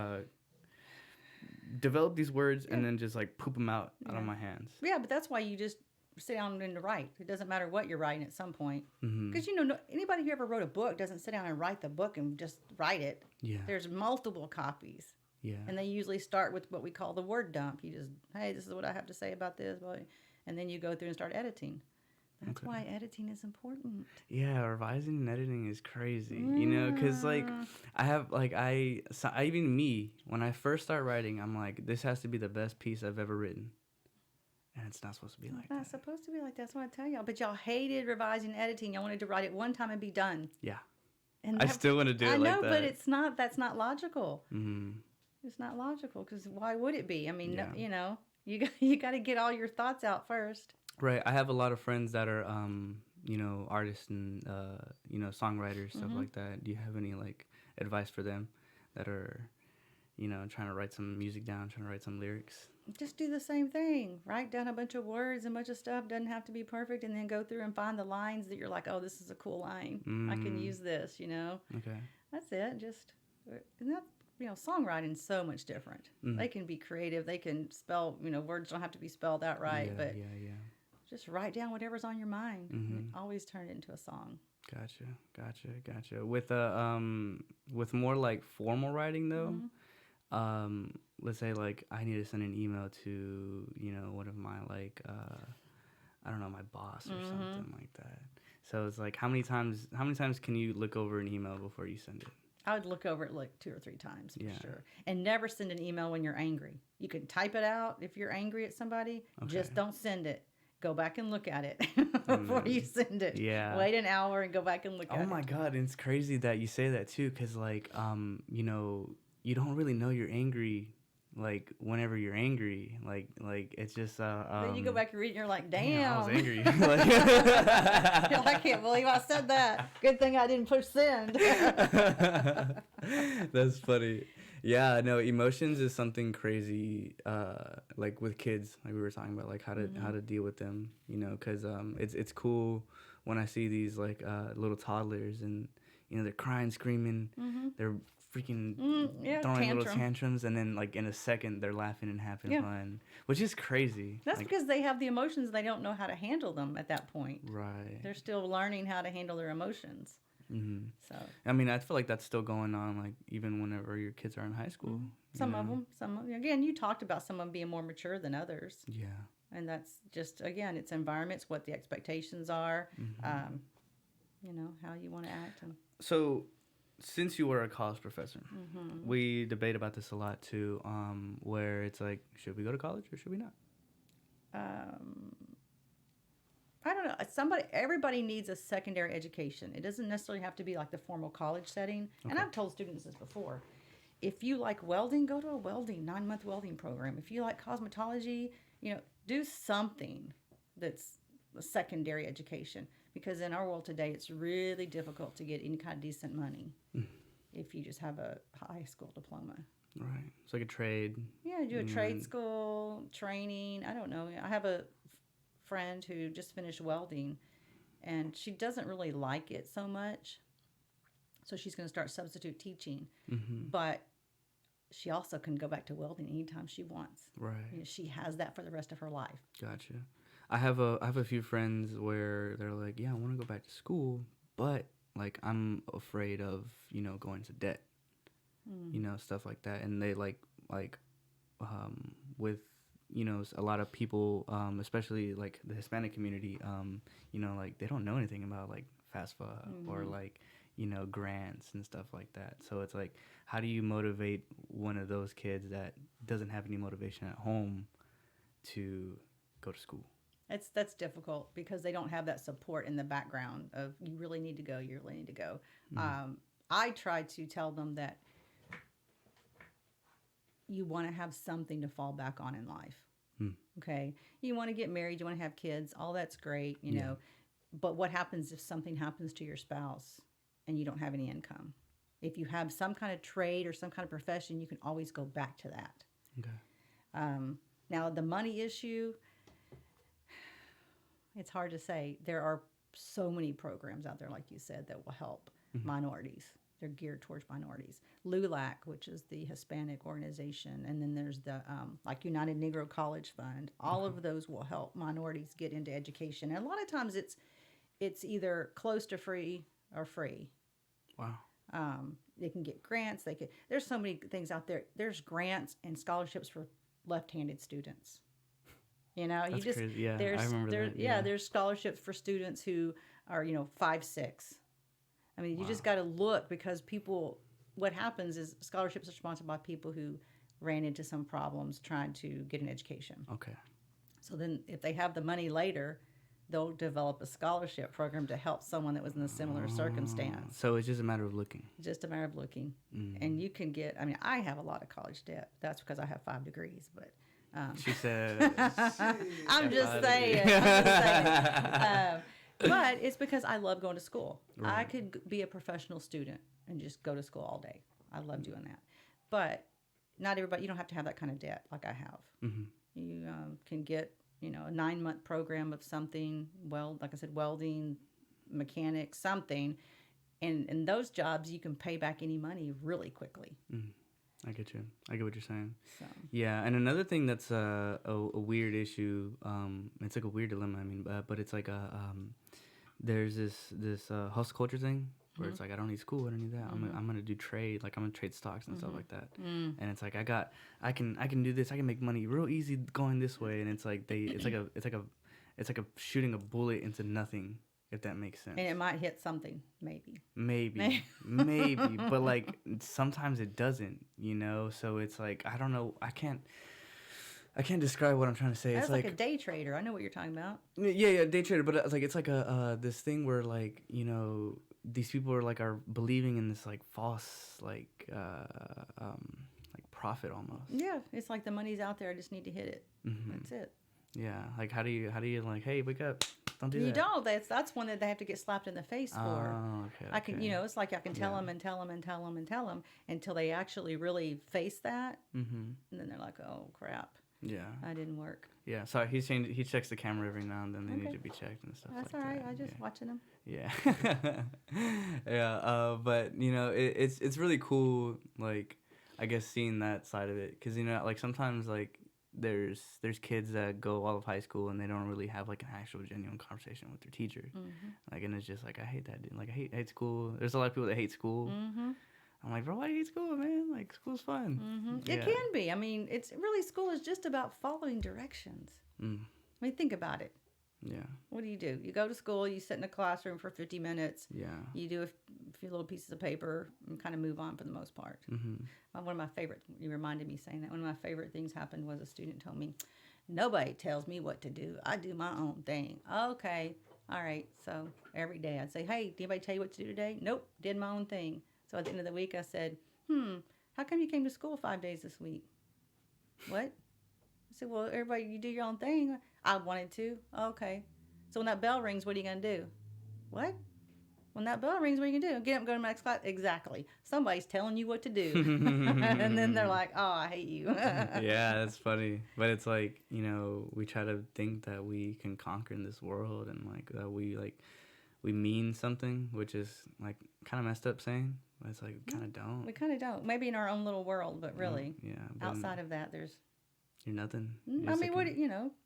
develop these words and then just like poop them out of my hands. Yeah, but that's why you just sit down and write. It doesn't matter what you're writing at some point. Because, anybody who ever wrote a book doesn't sit down and write the book and just write it. Yeah. There's multiple copies. Yeah. And they usually start with what we call the word dump. You just, hey, this is what I have to say about this. And then you go through and start editing. That's why editing is important. Yeah, revising and editing is crazy, because like I have like even me, when I first start writing, I'm like, this has to be the best piece I've ever written. And it's not supposed to be like that. It's supposed to be like that. That's what I tell y'all. But y'all hated revising and editing. Y'all wanted to write it one time and be done. Yeah. And I still want to do it like that. I know, but it's not. That's not logical. It's not logical, because why would it be? I mean, no, you got to get all your thoughts out first. Right. I have a lot of friends that are, artists and, songwriters, stuff like that. Do you have any like advice for them that are, trying to write some music down, trying to write some lyrics? Just do the same thing. Write down a bunch of words, a bunch of stuff. Doesn't have to be perfect. And then go through and find the lines that you're like, oh, this is a cool line. I can use this, Okay. That's it. Just, and that, songwriting's so much different. They can be creative. They can spell, words don't have to be spelled out right. But just write down whatever's on your mind. And always turn it into a song. Gotcha. With more like formal writing though, let's say like I need to send an email to one of my like I don't know, my boss or something like that. So it's like how many times can you look over an email before you send it? I would look over it like 2 or 3 times for sure. And never send an email when you're angry. You can type it out if you're angry at somebody. Okay. Just don't send it. Go back and look at it before you send it. Yeah. Wait an hour and go back and look at it. Oh my God, and it's crazy that you say that too, because like you don't really know you're angry like whenever you're angry, like it's just then you go back and read and you're like, damn, I was angry. I can't believe I said that. Good thing I didn't push send. That's funny. Yeah, no, emotions is something crazy, like with kids, like we were talking about, like how to deal with them, because it's cool when I see these like little toddlers and they're crying, screaming, they're freaking throwing little tantrums, and then like in a second they're laughing and having fun, which is crazy. That's because they have the emotions, they don't know how to handle them at that point. Right. They're still learning how to handle their emotions. So I mean, I feel like that's still going on, like even whenever your kids are in high school. Some of them. Again, you talked about some of them being more mature than others. Yeah. And that's just, again, it's environments, what the expectations are, how you want to act. So, since you were a college professor, we debate about this a lot too, where it's like, should we go to college or should we not? I don't know. Everybody needs a secondary education. It doesn't necessarily have to be like the formal college setting. Okay. And I've told students this before. If you like welding, go to a 9-month welding program. If you like cosmetology, do something that's a secondary education. Because in our world today, it's really difficult to get any kind of decent money if you just have a high school diploma. Right. It's like a trade. Yeah, do a trade school, training. I don't know. I have a friend who just finished welding, and she doesn't really like it so much. So she's going to start substitute teaching. But she also can go back to welding anytime she wants. Right. She has that for the rest of her life. Gotcha. I have a few friends where they're like, yeah, I want to go back to school, but like I'm afraid of going to debt, stuff like that, and they like with a lot of people, especially like the Hispanic community, like they don't know anything about like FAFSA or like grants and stuff like that. So it's like, how do you motivate one of those kids that doesn't have any motivation at home to go to school? That's difficult because they don't have that support in the background of you really need to go, you really need to go. I try to tell them that you want to have something to fall back on in life. Okay, you want to get married, you want to have kids, all that's great, you know. But what happens if something happens to your spouse and you don't have any income? If you have some kind of trade or some kind of profession, you can always go back to that. Okay. Now, the money issue, it's hard to say. There are so many programs out there, like you said, that will help minorities. They're geared towards minorities. LULAC, which is the Hispanic organization, and then there's the like United Negro College Fund. All of those will help minorities get into education. And a lot of times it's either close to free or free. Wow. They can get grants. There's so many things out there. There's grants and scholarships for left-handed students. That's crazy. Yeah, I remember that. Yeah, there's scholarships for students who are 5'6". I mean, you just got to look, because what happens is scholarships are sponsored by people who ran into some problems trying to get an education. Okay. So then if they have the money later, they'll develop a scholarship program to help someone that was in a similar circumstance. So it's just a matter of looking. Just a matter of looking. And you can get, I have a lot of college debt. That's because I have 5 degrees, but... she said... I'm just saying. But it's because I love going to school. Right. I could be a professional student and just go to school all day. I love doing that. But not everybody, you don't have to have that kind of debt like I have. You can get, a 9-month program of something, like I said, welding, mechanics, something. And in those jobs, you can pay back any money really quickly. I get you. I get what you're saying. So. Yeah, and another thing that's a weird issue, it's like a weird dilemma, but it's like there's this hustle culture thing where it's like, I don't need school, I don't need that. I'm gonna do trade, like I'm gonna trade stocks and stuff like that. And it's like I can do this, I can make money real easy going this way, and it's like it's like a shooting a bullet into nothing, if that makes sense. And it might hit something, maybe, but like sometimes it doesn't, so it's like, I don't know, I can't describe what I'm trying to say. That's it's like a day trader. I know what you're talking about. Yeah, day trader. But it's like a this thing where like these people are believing in this like false like profit almost. Yeah, it's like the money's out there. I just need to hit it. That's it. Yeah, like how do you like, hey, wake up, don't do that. You don't. That's one that they have to get slapped in the face for. Oh, okay. I can, it's like I can tell them and tell them and tell them and tell them until they actually really face that, and then they're like, oh crap. Yeah. That didn't work. Yeah. So he checks the camera every now and then. They need to be checked and stuff. That's like all right. that. I just watching them. Yeah. Yeah. But it's really cool. Like, I guess seeing that side of it, because like sometimes like there's kids that go all of high school and they don't really have like an actual genuine conversation with their teacher. Like, and it's just like, I hate that, dude. Like, I hate school. There's a lot of people that hate school. I'm like, bro, why do you hate school, man? Like, school's fun. It can be. I mean, it's really, school is just about following directions. I mean, think about it. Yeah. What do? You go to school, you sit in a classroom for 50 minutes. Yeah. You do a few little pieces of paper and kind of move on for the most part. One of my favorite, you reminded me saying that, one of my favorite things happened was a student told me, nobody tells me what to do. I do my own thing. Okay. All right. So every day I'd say, hey, did anybody tell you what to do today? Nope. Did my own thing. So at the end of the week, I said, how come you came to school 5 days this week? What? I said, well, everybody, you do your own thing. I wanted to. Okay. So when that bell rings, what are you going to do? What? When that bell rings, what are you going to do? Get up and go to my next class? Exactly. Somebody's telling you what to do. And then they're like, oh, I hate you. Yeah, that's funny. But it's like, we try to think that we can conquer in this world, and like that we mean something, which is like kind of messed up saying. It's like kind of don't. We kind of don't. Maybe in our own little world, but really, Yeah. outside of that, there's. You're nothing. I mean, what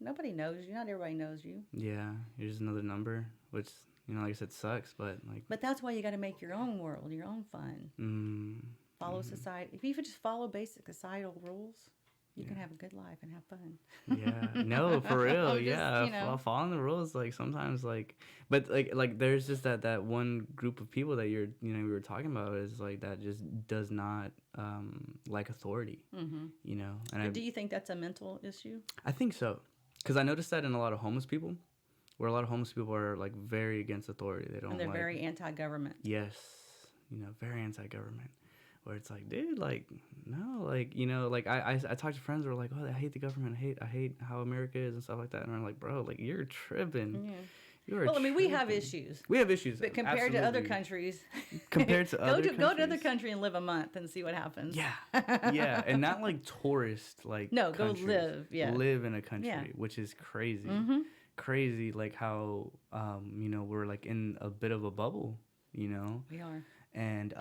nobody knows you. Not everybody knows you. Yeah, you're just another number, which like I said, sucks. But like. But that's why you got to make your own world, your own fun. Follow society. If you just follow basic societal rules, you can have a good life and have fun. Yeah, no, for real. Yeah, following the rules, like sometimes, like, but like there's just that one group of people that we were talking about is like that just does not like authority. And do you think that's a mental issue? I think so, because I noticed that in a lot of homeless people, where a lot of homeless people are like very against authority. They don't. And they're very anti-government. Yes, very anti-government. Where it's like, dude, like, no, like, like I talk to friends who are like, oh, I hate the government, I hate how America is and stuff like that, and I'm like, bro, like, you're tripping. Yeah. Well, I mean, we have issues. We have issues, but compared to other countries, go to other country and live a month and see what happens. Yeah, yeah, and not like tourist, like go live, live in a country, which is crazy, crazy, like how we're like in a bit of a bubble, We are. And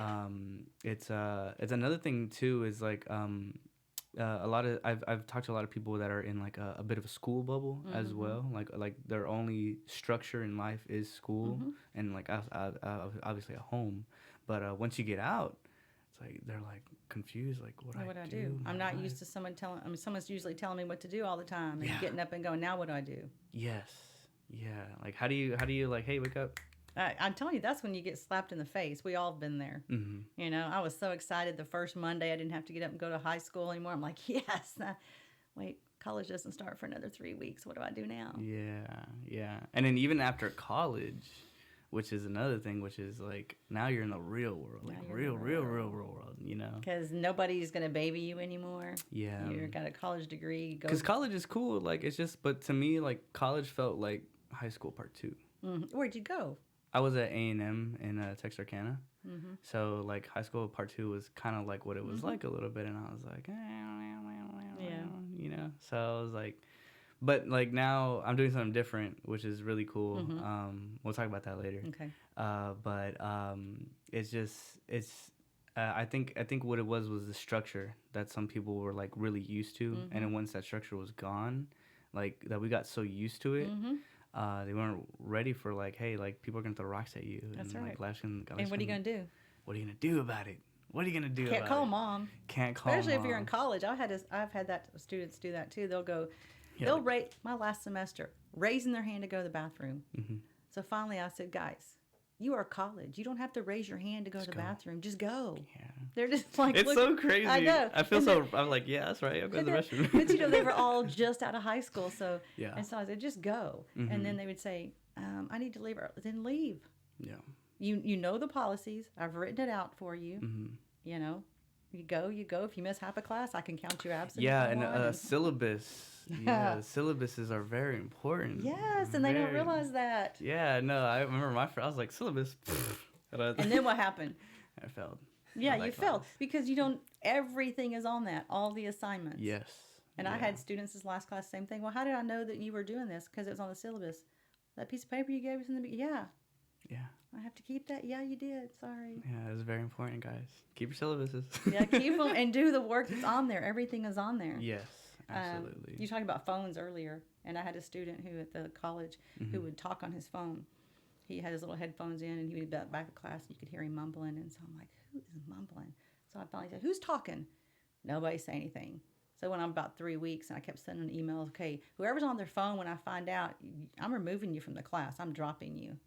it's another thing too is like a lot of I've talked to a lot of people that are in like a bit of a school bubble as well, like their only structure in life is school and like obviously a home, but once you get out, it's like they're like confused, like what do I do? I'm not used to someone telling. I mean, someone's usually telling me what to do all the time and getting up and going. Now what do I do? Yes, yeah. Like how do you like, hey, wake up? I'm telling you, that's when you get slapped in the face. We all have been there. I was so excited the first Monday I didn't have to get up and go to high school anymore. I'm like, yes. Wait, college doesn't start for another 3 weeks. What do I do now? Yeah. And then even after college, which is another thing, which is like now you're in the real world, like real world, Because nobody's going to baby you anymore. Yeah. You've got a college degree. Because college is cool. Like, it's just, but to me, like, college felt like high school part 2. Where'd you go? I was at A&M in Texarkana, so like high school part 2 was kind of like what it was like a little bit, and I was like, So I was like, but like now I'm doing something different, which is really cool. We'll talk about that later. Okay. But I think what it was the structure that some people were like really used to, and then once that structure was gone, like that we got so used to it. They weren't ready for like, hey, like people are gonna throw rocks at you. That's and, right. Like, and what are you gonna do? What are you gonna do about it? What are you gonna do? Can't call mom. Can't call. Especially mom. if you're in college. I've had that students do that too. They'll rate my last semester raising their hand to go to the bathroom. So finally, I said, guys, you are college. You don't have to raise your hand to go to the bathroom. Just go. Yeah. They're just like, it's so crazy. I know. I'm like, yeah, that's right. I'll go to the restroom. But they were all just out of high school, so yeah. And so I said, just go. And then they would say, I need to leave. Then leave. Yeah. You know the policies. I've written it out for you. You go. If you miss half a class, I can count you absent. Yeah, and syllabus. Yeah, the syllabuses are very important. Yes, and they don't realize that. Yeah, no, I remember I was like, syllabus. And then what happened? I failed. Yeah, you failed because everything is on that, all the assignments. Yes. And I had students this last class, same thing. Well, how did I know that you were doing this? Because it was on the syllabus. That piece of paper you gave us in the beginning? Yeah. Yeah. I have to keep that? Yeah, you did. Sorry. Yeah, it's very important, guys. Keep your syllabuses. Yeah, keep them and do the work that's on there. Everything is on there. Yes, absolutely. You talked about phones earlier, and I had a student who at the college who would talk on his phone. He had his little headphones in, and he would be back in class, and you could hear him mumbling. And so I'm like, who is mumbling? So I finally said, who's talking? Nobody say anything. So when I'm about 3 weeks, and I kept sending emails, okay, whoever's on their phone, when I find out, I'm removing you from the class. I'm dropping you.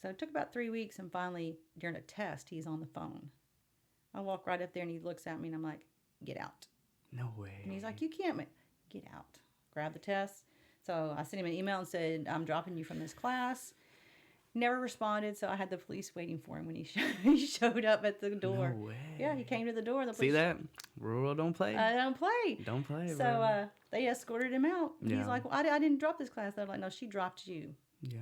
So it took about 3 weeks, and finally, during a test, he's on the phone. I walk right up there, and he looks at me, and I'm like, get out. No way. And he's like, you can't. Get out. Grab the test. So I sent him an email and said, I'm dropping you from this class. Never responded, so I had the police waiting for him when he showed up at the door. No way. Yeah, he came to the door. The police, see that? Rural don't play. Don't play. Don't play, So they escorted him out. Yeah. He's like, well, I didn't drop this class. They're like, no, she dropped you. Yeah,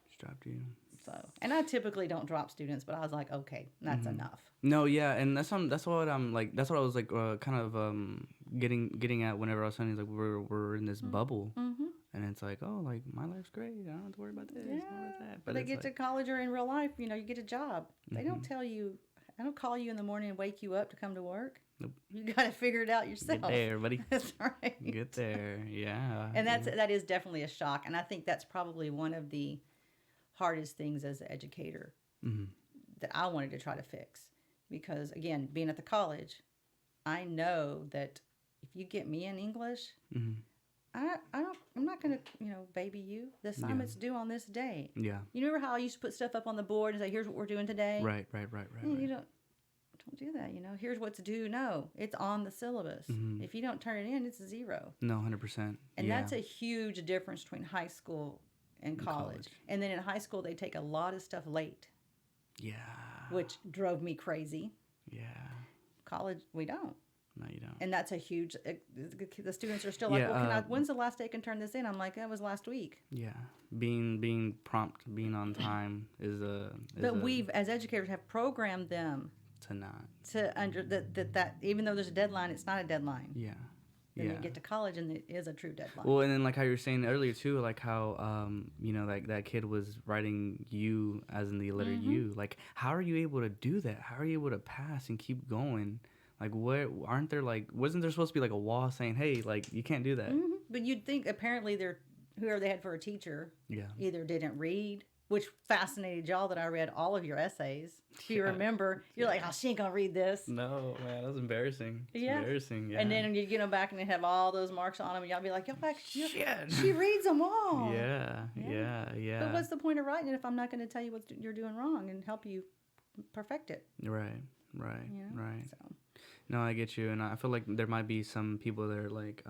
she dropped you. So, and I typically don't drop students, but I was like, okay, that's enough. No, yeah, and that's what I'm like. That's what I was like, kind of getting at whenever I was saying like we're in this bubble, and it's like, oh, like my life's great. I don't have to worry about this. Yeah, about that. But they get to college or in real life, you get a job. They don't tell you I don't call you in the morning and wake you up to come to work. Nope. You got to figure it out yourself. Get there, buddy. That's right. Get there. Yeah. And that is definitely a shock. And I think that's probably one of the hardest things as an educator that I wanted to try to fix. Because again, being at the college, I know that if you get me in English, I'm not gonna baby you. The assignment's due on this day. Yeah. You remember how I used to put stuff up on the board and say, "Here's what we're doing today." Right. You don't do that. Here's what's due. No, it's on the syllabus. If you don't turn it in, it's a 0. No, 100%. And that's a huge difference between high school and college. And then in high school, they take a lot of stuff late. Yeah. Which drove me crazy. Yeah. College, we don't. No, you don't. And that's a huge. The students are still like, "Well, when's the last day I can turn this in?" I'm like, "That was last week." Yeah, being prompt, being on time is a. But we've, as educators, have programmed them to not that that even though there's a deadline, it's not a deadline. Yeah. Then you get to college and it is a true deadline. Well, and then like how you were saying earlier too, like how like that kid was writing you as in the letter U. Like, how are you able to do that? How are you able to pass and keep going? Like, wasn't there supposed to be like a wall saying, hey, like, you can't do that? But you'd think apparently whoever they had for a teacher either didn't read, which fascinated y'all that I read all of your essays. If you remember, you're like, "Oh, she ain't gonna read this." No, man, that was embarrassing. It's embarrassing, yeah. And then you get them back and they have all those marks on them, and y'all be like, she reads them all. Yeah. But what's the point of writing it if I'm not going to tell you what you're doing wrong and help you perfect it? Right. So. No, I get you, and I feel like there might be some people that are like,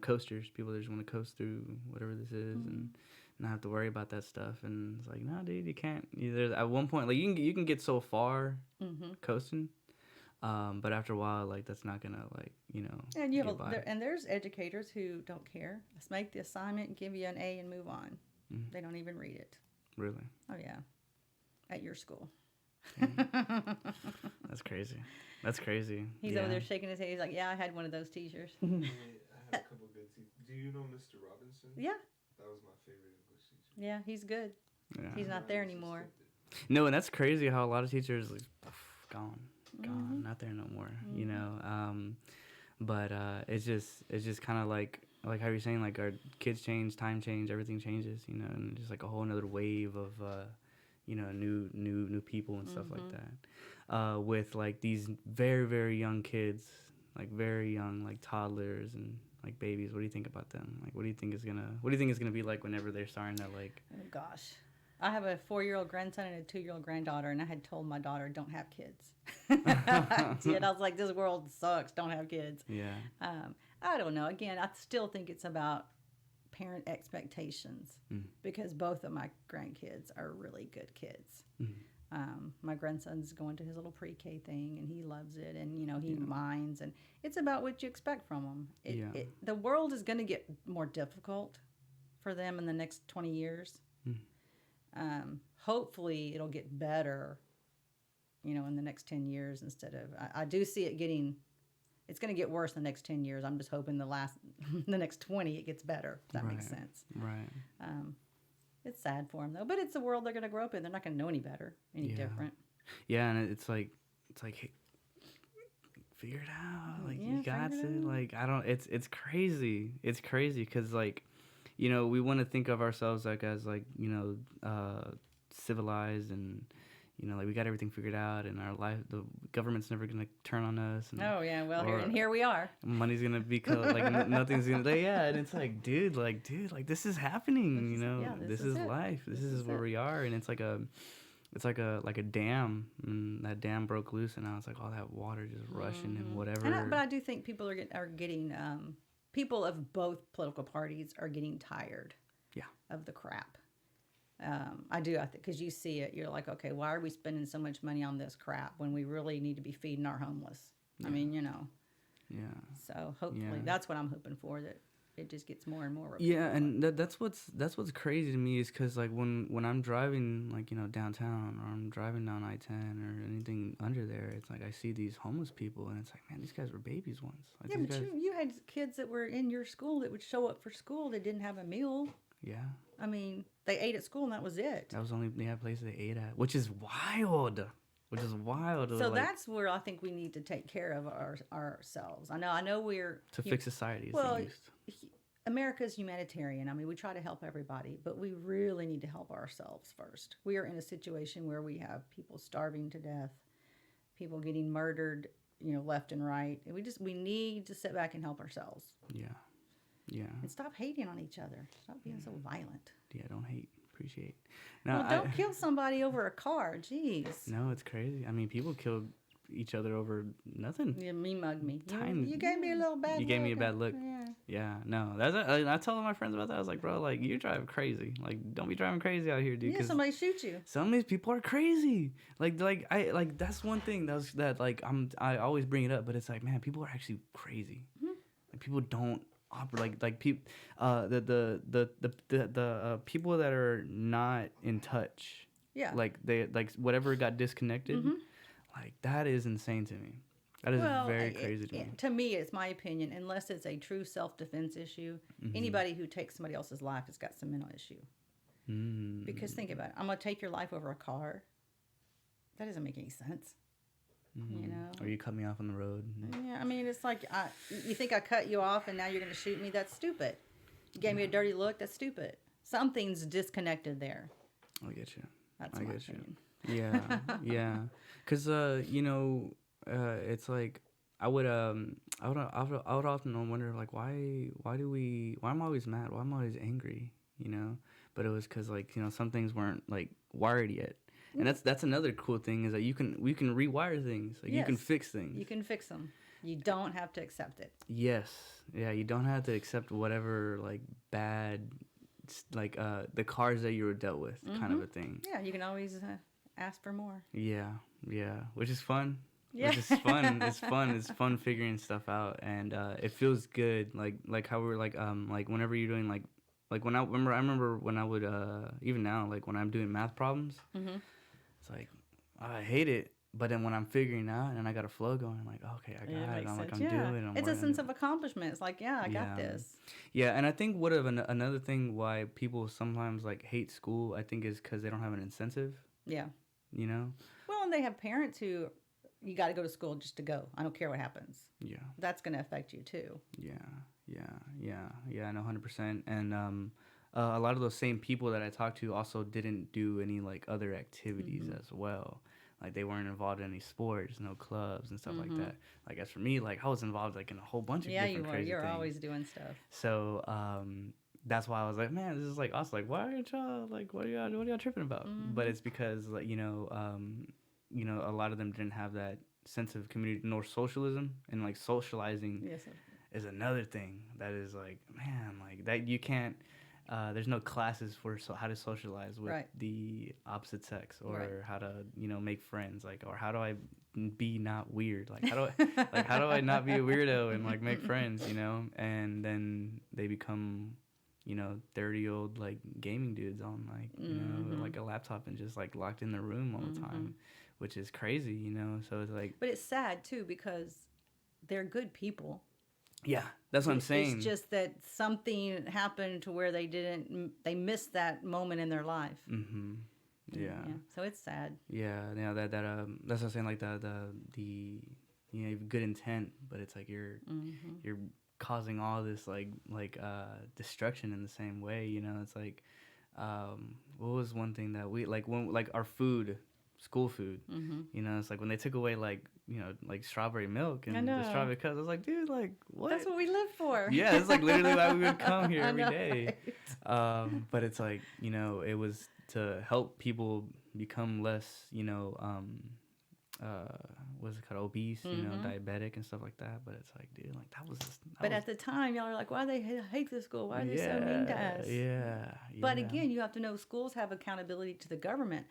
coasters. People that just want to coast through whatever this is and not have to worry about that stuff. And it's like, no, dude, you can't. Either at one point, like you can get so far coasting, but after a while, like that's not gonna And you have there's educators who don't care. Let's make the assignment, give you an A, and move on. They don't even read it. Really? Oh yeah, at your school. That's crazy. He's over there shaking his head. He's like, "Yeah, I had one of those teachers." Yeah, I had a couple good teachers. Do you know Mr. Robinson? Yeah. That was my favorite English teacher. Yeah, he's good. Yeah. He's not there anymore. No, and that's crazy how a lot of teachers like gone, not there no more. But it's just kind of like how you're saying, like our kids change, time change, everything changes, and just like a whole another wave of new people and stuff like that. With like these very, very young kids, like very young, like toddlers and like babies. What do you think about them? Like, what do you think is gonna be like whenever they're starting to like? Oh gosh, I have a 4-year-old grandson and a 2-year-old granddaughter, and I had told my daughter, "Don't have kids." I did. I was like, "This world sucks. Don't have kids." Yeah. I don't know. Again, I still think it's about parent expectations because both of my grandkids are really good kids. My grandson's going to his little pre-K thing and he loves it, and he minds, and it's about what you expect from them. The world is going to get more difficult for them in the next 20 years. Hopefully it'll get better in the next 10 years instead of I do see it getting. It's going to get worse in the next 10 years. I'm just hoping the next 20 it gets better. If that makes sense. Right. It's sad for them though, but it's the world they're going to grow up in. They're not going to know any better, any different. Yeah, and it's like, hey, figure it out. Like you got to. Like I don't. It's crazy. It's crazy because like, we want to think of ourselves like as like civilized and. Like we got everything figured out, and our life, the government's never gonna turn on us. And, here we are. Money's gonna be nothing's gonna. And it's like, dude, this is happening. This is life. This is where we are, and it's like a dam, and that dam broke loose, and now it's like all that water just rushing and whatever. But I do think people are getting people of both political parties are getting tired. Of the crap. I think because you see it, you're like, okay, why are we spending so much money on this crap when we really need to be feeding our homeless? I mean, Yeah. So hopefully, that's what I'm hoping for, that it just gets more and more. Yeah, and that's what's crazy to me is because like when I'm driving like downtown, or I'm driving down I-10 or anything under there, it's like I see these homeless people, and it's like, man, these guys were babies once. Like, but you had kids that were in your school that would show up for school that didn't have a meal. Yeah. I mean, they ate at school and that was it. That was only places they ate at, which is wild. which is wild. So that's where I think we need to take care of ourselves. I know we're to fix society. Well, America's humanitarian. I mean, we try to help everybody, but we really need to help ourselves first. We are in a situation where we have people starving to death, people getting murdered, left and right. And we need to sit back and help ourselves. Yeah. And stop hating on each other. Stop being so violent. Yeah, don't hate. Appreciate. Now, don't kill somebody over a car. Jeez. No, it's crazy. I mean, people kill each other over nothing. Yeah, me mugged me. Tiny. You gave me a little bad look. You gave me a bad look. Yeah. Yeah, no. I told my friends about that. I was like, bro, like, you drive crazy. Like, don't be driving crazy out here, dude. Yeah, somebody shoot you. Some of these people are crazy. That's one thing I always bring it up, but it's like, man, people are actually crazy. Mm-hmm. Like, people don't operate like people. The people that are not in touch. Yeah. Like whatever got disconnected. Mm-hmm. Like, that is insane to me. That is very crazy to me. To me, it's my opinion, unless it's a true self-defense issue, anybody who takes somebody else's life has got some mental issue. Mm. Because think about it. I'm going to take your life over a car. That doesn't make any sense. Or you cut me off on the road. Yeah, I mean, it's like, you think I cut you off and now you're going to shoot me? That's stupid. You gave me a dirty look? That's stupid. Something's disconnected there. I get you. That's my opinion. Yeah. Because, it's like I would often wonder, like, why am I always mad? Why am I always angry? But it was because, like, some things weren't like wired yet. And that's another cool thing is that we can rewire things. Like, you can fix things. You can fix them. You don't have to accept it. Yes. Yeah, you don't have to accept whatever, like, bad, like, the cards that you were dealt with, kind of a thing. Yeah, you can always ask for more. Yeah, which is fun. Yeah. Which is fun. It's fun. It's fun figuring stuff out, and it feels good. Like how we were like whenever you're doing like when I remember when I would even now, like, when I'm doing math problems, it's like, I hate it. But then when I'm figuring out and I got a flow going, I'm like, okay, I got it. I'm like, I'm doing it. It's a sense of accomplishment. It's like, I got this. Yeah, and I think another thing why people sometimes, like, hate school, I think, is because they don't have an incentive. Yeah. Well, and they have parents who, you got to go to school just to go. I don't care what happens. Yeah. That's going to affect you too. Yeah, I know 100%. And a lot of those same people that I talked to also didn't do any, like, other activities as well. Like, they weren't involved in any sports, no clubs and stuff like that. Like, as for me, like, I was involved, like, in a whole bunch of different crazy things. You're always doing stuff. So, that's why I was like, man, this is like us. Like, why aren't y'all, like, what are y'all tripping about? But it's because, like, a lot of them didn't have that sense of community nor socialism, and, like, socializing is another thing that is, like, man, like, that you can't. There's no classes for how to socialize with the opposite sex, or how to make friends, like, or how do I be not weird, like, how do I not be a weirdo and, like, make friends, and then they become 30-year-old, like, gaming dudes on, like, like a laptop and just, like, locked in their room all the time, which is crazy, so it's like. But it's sad too, because they're good people. Yeah, that's what I'm saying. It's just that something happened to where they missed that moment in their life. Mm-hmm. Yeah. So it's sad. Yeah, that's what I'm saying. Like, the you have good intent, but it's like you're causing all this like destruction in the same way. It's like, what was one thing that we when our food. School food, it's like when they took away like strawberry milk and the strawberry cups. I was like, dude, like, what? That's what we live for. Yeah, it's like literally why we would come here every day. Right? But it's like it was to help people become less, what's it called, obese, diabetic and stuff like that. But it's like, dude, like that was. But at the time, y'all are like, why they hate this school? Why are they so mean to us? Yeah. But again, you have to know schools have accountability to the government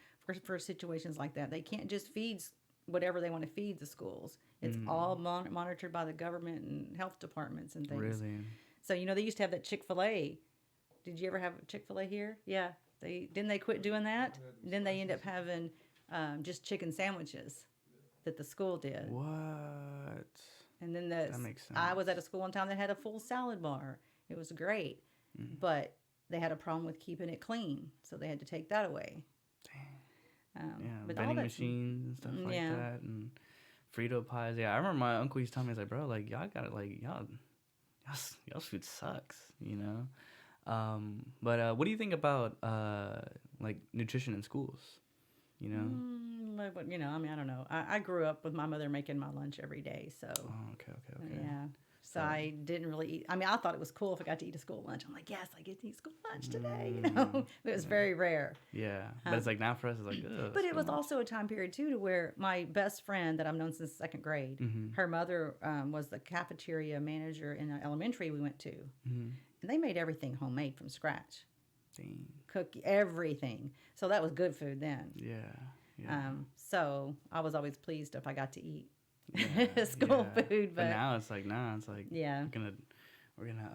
for situations like that. They can't just feed whatever they want to feed the schools. It's all monitored by the government and health departments and things. Really? So they used to have that Chick-fil-A. Did you ever have Chick-fil-A here? Yeah. Didn't they quit doing that? Then they end up having just chicken sandwiches that the school did. What? And then that makes sense. I was at a school one time that had a full salad bar. It was great, but they had a problem with keeping it clean, so they had to take that away. but all vending that's machines and stuff like yeah. that, and Frito pies. Yeah, I remember my uncle used to tell me, he's like, bro, like y'all got it, like y'all's food sucks, you know. But what do you think about like nutrition in schools? You know. But, you know, I mean, I don't know. I grew up with my mother making my lunch every day, so Oh, okay. yeah. So I didn't really eat. I mean, I thought it was cool if I got to eat a school lunch. I'm like, yes, I get to eat school lunch today. You know, it was very rare. Yeah, but it's like now for us, it's like, ugh. But it was also a time period too to where my best friend that I've known since second grade, her mother was the cafeteria manager in an elementary we went to, and they made everything homemade from scratch. Dang. Cook everything, so that was good food then. Yeah. So I was always pleased if I got to eat school food, but now it's like yeah, we're gonna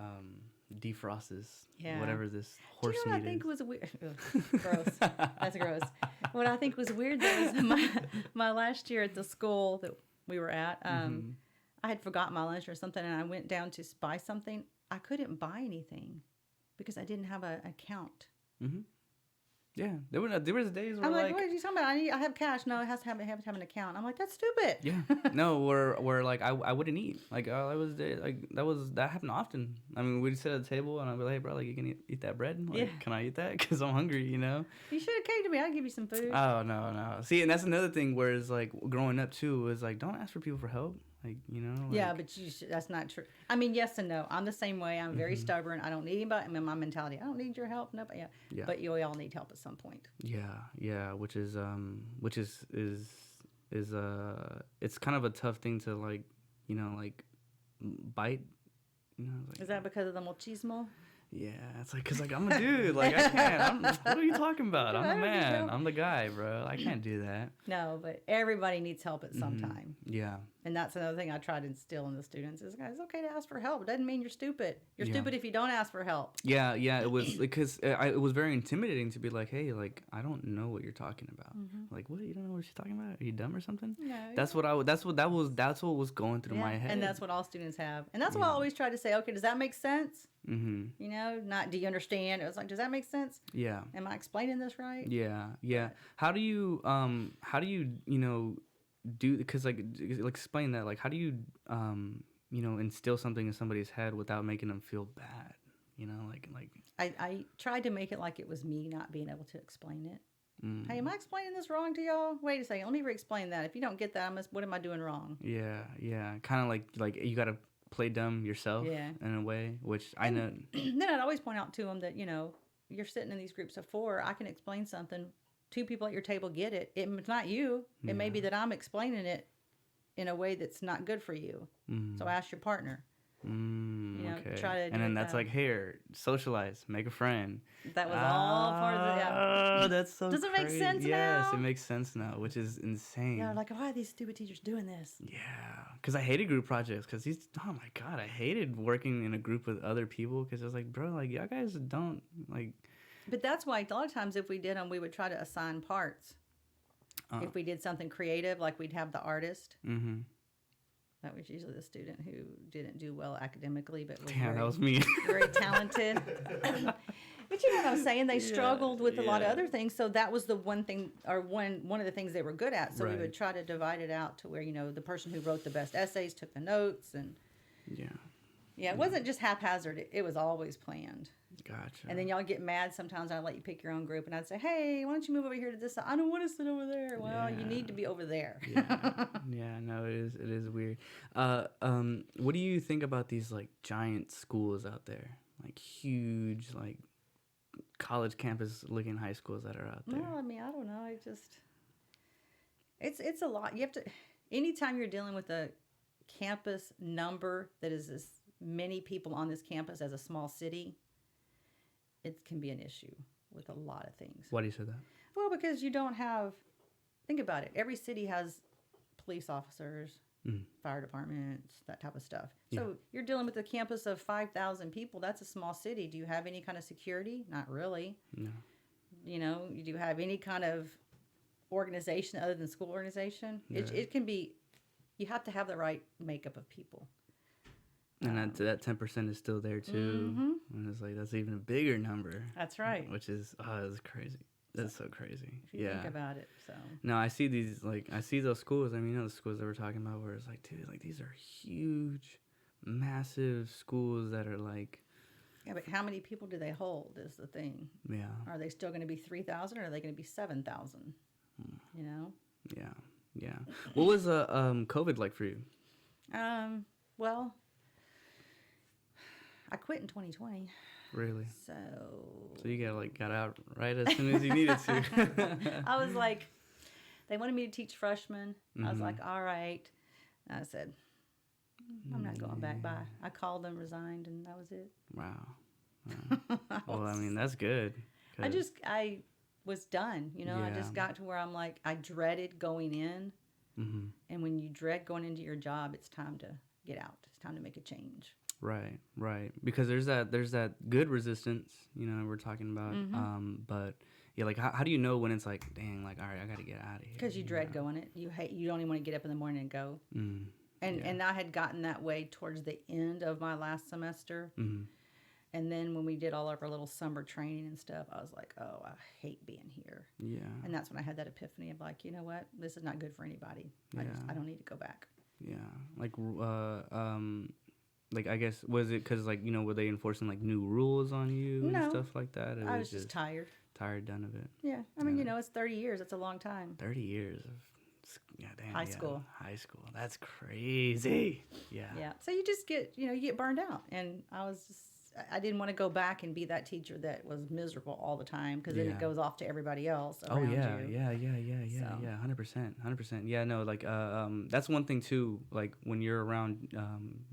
defrost this yeah, whatever this horse what meat I think is. was weird. Gross. That's gross. What I think was weird though is my last year at the school that we were at, I had forgotten my lunch or something, and I went down to buy something. I couldn't buy anything because I didn't have an account. Yeah, there was days where I'm like, what are you talking about? I have cash. No, it has to have an account. I'm like, that's stupid. Yeah, no, where like I wouldn't eat. Like I was there, like that happened often. I mean, we'd sit at the table and I'd be like, hey, bro, like you can eat that bread? Like, Yeah. Can I eat that? Because I'm hungry, you know. You should have came to me. I'd give you some food. Oh no. See, and that's another thing where it's like growing up too is like don't ask for people for help. Like, you know. Like, yeah, but that's not true. I mean, yes and no. I'm the same way. I'm very stubborn. I don't need anybody. I mean, my mentality. I don't need your help. No, but yeah. But you all need help at some point. Yeah, which is it's kind of a tough thing to like, you know, like bite. You know, like, is that because of the machismo? Yeah, it's like, cause like I'm a dude, like I can't. What are you talking about? I'm a man. I'm the guy, bro. I can't do that. No, but everybody needs help at some time. Yeah. And that's another thing I try to instill in the students is, guys, it's okay to ask for help. It doesn't mean you're stupid. You're stupid if you don't ask for help. Yeah. It was because it was very intimidating to be like, hey, like I don't know what you're talking about. Like, what? You don't know what she's talking about? Are you dumb or something? No. That's what was going through my head. And that's what all students have. And that's why I always try to say, okay, does that make sense? Mm-hmm. You know, not do you understand? It was like, does that make sense? Yeah. Am I explaining this right? Yeah. How do you you know do, because like explain that, like how do you you know instill something in somebody's head without making them feel bad, you know, like I tried to make it like it was me not being able to explain it. Hey, am I explaining this wrong to y'all? Wait a second, let me re-explain that. If you don't get that, what am I doing wrong? Yeah, kind of like you gotta play dumb yourself in a way, which I know. Then I'd always point out to them that, you know, you're sitting in these groups of 4, I can explain something, 2 people at your table get it. It's not you. It may be that I'm explaining it in a way that's not good for you. So ask your partner. You know, Okay. try to do and then it that's that like, here, socialize, make a friend. That was all part of the. Oh, that's so. Does it make sense now? Yes, it makes sense now, which is insane. Yeah, like, why are these stupid teachers doing this? Yeah, because I hated group projects. Because oh my god, I hated working in a group with other people. Because I was like, bro, like y'all guys don't like. But that's why a lot of times if we did them, we would try to assign parts. If we did something creative, like we'd have the artist. Mm-hmm. That was usually the student who didn't do well academically, but was Damn, that was me. very talented. But you know what I'm saying? They struggled with a lot of other things. So that was the one thing, or one of the things they were good at. So we would try to divide it out to where, you know, the person who wrote the best essays took the notes. And yeah, it wasn't just haphazard. It was always planned. Gotcha. And then y'all get mad sometimes. I'd let you pick your own group, and I'd say, "Hey, why don't you move over here to this side? I don't want to sit over there." Well, you need to be over there. Yeah, no, it is weird. What do you think about these like giant schools out there, like huge, like college campus looking high schools that are out there? No, I mean, I don't know. It's a lot. You have to. Anytime you're dealing with a campus number that is as many people on this campus as a small city, it can be an issue with a lot of things. Why do you say that? Well, because you don't have, think about it. Every city has police officers, fire departments, that type of stuff. So you're dealing with a campus of 5,000 people. That's a small city. Do you have any kind of security? Not really. No. You know, do you have any kind of organization other than school organization? It can be, you have to have the right makeup of people. And that 10% is still there too. And it's like, that's even a bigger number. That's right. Which is, it's crazy. That's so crazy. If you think about it, so. No, I see those schools. I mean, the schools that we're talking about where it's like, dude, like these are huge, massive schools that are like. Yeah, but how many people do they hold is the thing. Yeah. Are they still going to be 3,000 or are they going to be 7,000? You know? Yeah. Yeah. What was COVID like for you? Well, I quit in 2020. Really? So you got out right as soon as you needed to. I was like, they wanted me to teach freshmen. I was like, all right. And I said, I'm not going back. Bye. I called them, resigned, and that was it. Wow. Well, I mean, that's good. I was done. You know, I just got to where I'm like, I dreaded going in. Mm-hmm. And when you dread going into your job, it's time to get out. It's time to make a change. Right. Because there's that good resistance, you know, we're talking about. Mm-hmm. But yeah, like how do you know when it's like, dang, like all right, I got to get out of here? Because you dread going it. You don't even want to get up in the morning and go. Mm. And I had gotten that way towards the end of my last semester. Mm-hmm. And then when we did all of our little summer training and stuff, I was like, oh, I hate being here. Yeah. And that's when I had that epiphany of like, you know what? This is not good for anybody. Yeah. I don't need to go back. Yeah. Like, I guess, was it because, like, you know, were they enforcing, like, new rules on you and stuff like that? I was just tired. Tired, done of it. Yeah. I mean, you know, it's 30 years. It's a long time. 30 years of high school. High school. That's crazy. Yeah. Yeah. So you just you get burned out. And I didn't want to go back and be that teacher that was miserable all the time because then it goes off to everybody else around you. Yeah. 100%. Yeah, no, like, that's one thing too, like when you're around,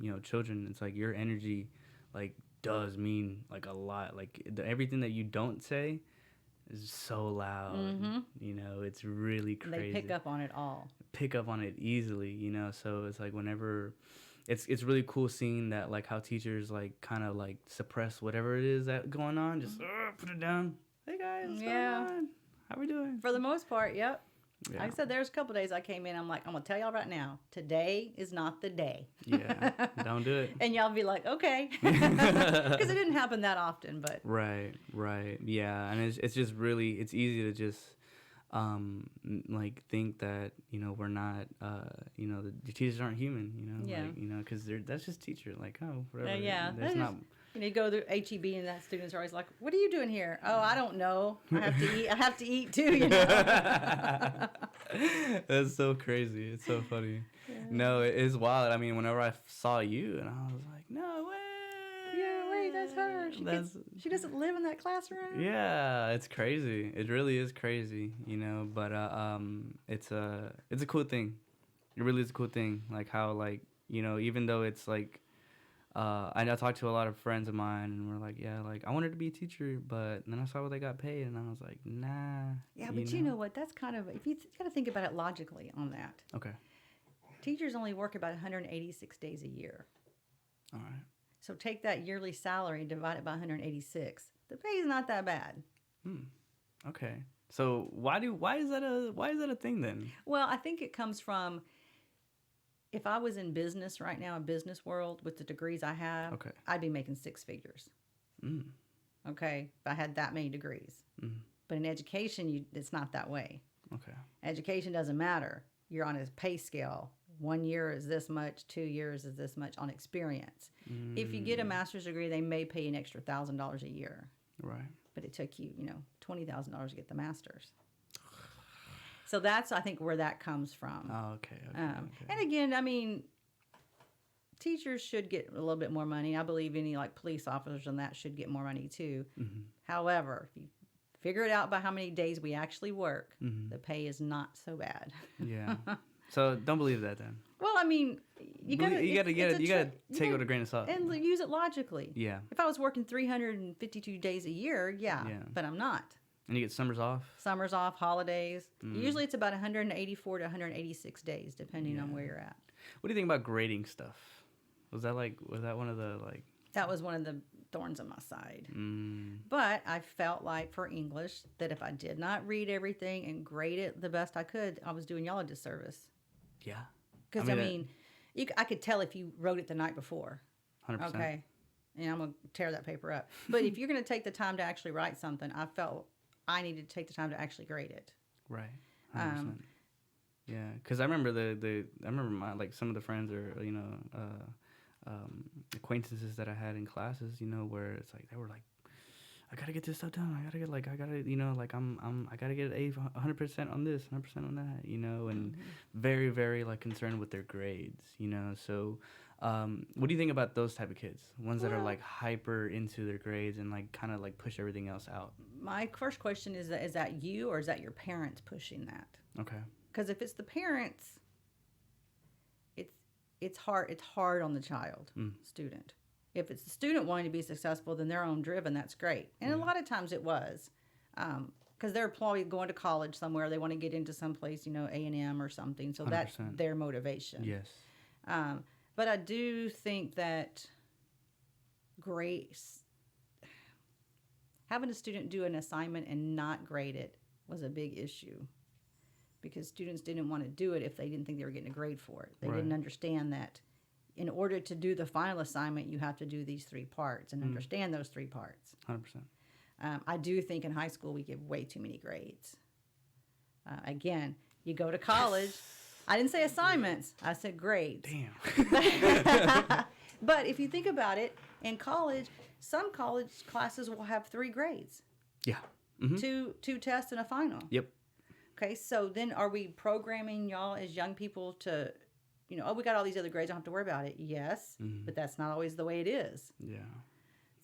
you know, children, it's like your energy, like, does mean like a lot. Like everything that you don't say is so loud. Mm-hmm. You know, it's really crazy. They pick up on it all. Pick up on it easily, you know, so it's like whenever... It's really cool seeing that, like, how teachers, like, kind of, like, suppress whatever it is that going on. Just put it down. Hey, guys, what's going on? How we doing? For the most part, yep. Yeah. Like I said, there's a couple days I came in, I'm like, I'm going to tell y'all right now, today is not the day. Yeah, don't do it. And y'all be like, okay. Because it didn't happen that often, but. Right. Yeah, and it's just really, it's easy to just... like think that, you know, we're not, you know, the teachers aren't human, you know, like, you know, because that's just teacher, like, oh, whatever. Yeah, that's not. You know, you go through HEB and that students are always like, "What are you doing here?" Oh, I don't know. I have to eat. I have to eat too, you know. That's so crazy. It's so funny. Yeah. No, it is wild. I mean, whenever I saw you, and I was like, no way. Yeah, wait, that's her. She doesn't live in that classroom. Yeah, it's crazy. It really is crazy, you know. But it's a cool thing. It really is a cool thing. Like how, like, you know, even though it's like, I talked to a lot of friends of mine, and we're like, yeah, like I wanted to be a teacher, but then I saw what they got paid, and I was like, nah. Yeah, but you know what? That's kind of, if you got to think about it logically on that. Okay. Teachers only work about 186 days a year. All right. So take that yearly salary and divide it by 186. The pay is not that bad. Okay. So why is that a thing then? Well, I think it comes from, if I was in business right now, a business world with the degrees I have, I'd be making six figures. Okay, if I had that many degrees. But in education, it's not that way. Okay. Education doesn't matter. You're on a pay scale. 1 year is this much, 2 years is this much on experience. If you get a master's degree, they may pay you an extra $1,000 a year. Right. But it took you, $20,000 to get the master's. So that's, I think, where that comes from. Oh, okay. And again, I mean, teachers should get a little bit more money. I believe any, like, police officers and that should get more money, too. Mm-hmm. However, if you figure it out by how many days we actually work, the pay is not so bad. Yeah. So don't believe that then. Well, I mean, you gotta take it with a grain of salt and use it logically. Yeah. If I was working 352 days a year, but I'm not. And you get summers off. Summers off, holidays. Usually it's about 184 to 186 days, depending on where you're at. What do you think about grading stuff? Was that one of the like? That was one of the thorns on my side. But I felt like for English that if I did not read everything and grade it the best I could, I was doing y'all a disservice. Yeah. Because, I could tell if you wrote it the night before. 100%. Okay. And I'm going to tear that paper up. But if you're going to take the time to actually write something, I felt I needed to take the time to actually grade it. Right. 100%. Yeah, because I remember I remember my like some of the friends or acquaintances that I had in classes, where it's like they were like, I gotta get this stuff done. I gotta I gotta get an A 100% on this, 100% on that, and very, very like concerned with their grades, So, what do you think about those type of kids? Ones that are like hyper into their grades and like kind of like push everything else out. My first question is that you or is that your parents pushing that? Okay. Because if it's the parents, it's hard on the child, student. If it's the student wanting to be successful, then they're own driven. That's great, and a lot of times it was, because they're probably going to college somewhere. They want to get into some place, A&M or something. So 100%. That's their motivation. Yes. But I do think that having a student do an assignment and not grade it was a big issue. Because students didn't want to do it if they didn't think they were getting a grade for it. They didn't understand that in order to do the final assignment, you have to do these 3 parts and understand those 3 parts. 100%. I do think in high school we give way too many grades. Again, you go to college. I didn't say assignments. I said grades. Damn. But if you think about it, in college, some college classes will have 3 grades. Yeah. 2 tests and a final. Yep. Okay, so then are we programming y'all as young people to, we got all these other grades, I don't have to worry about it. Yes, but that's not always the way it is. Yeah.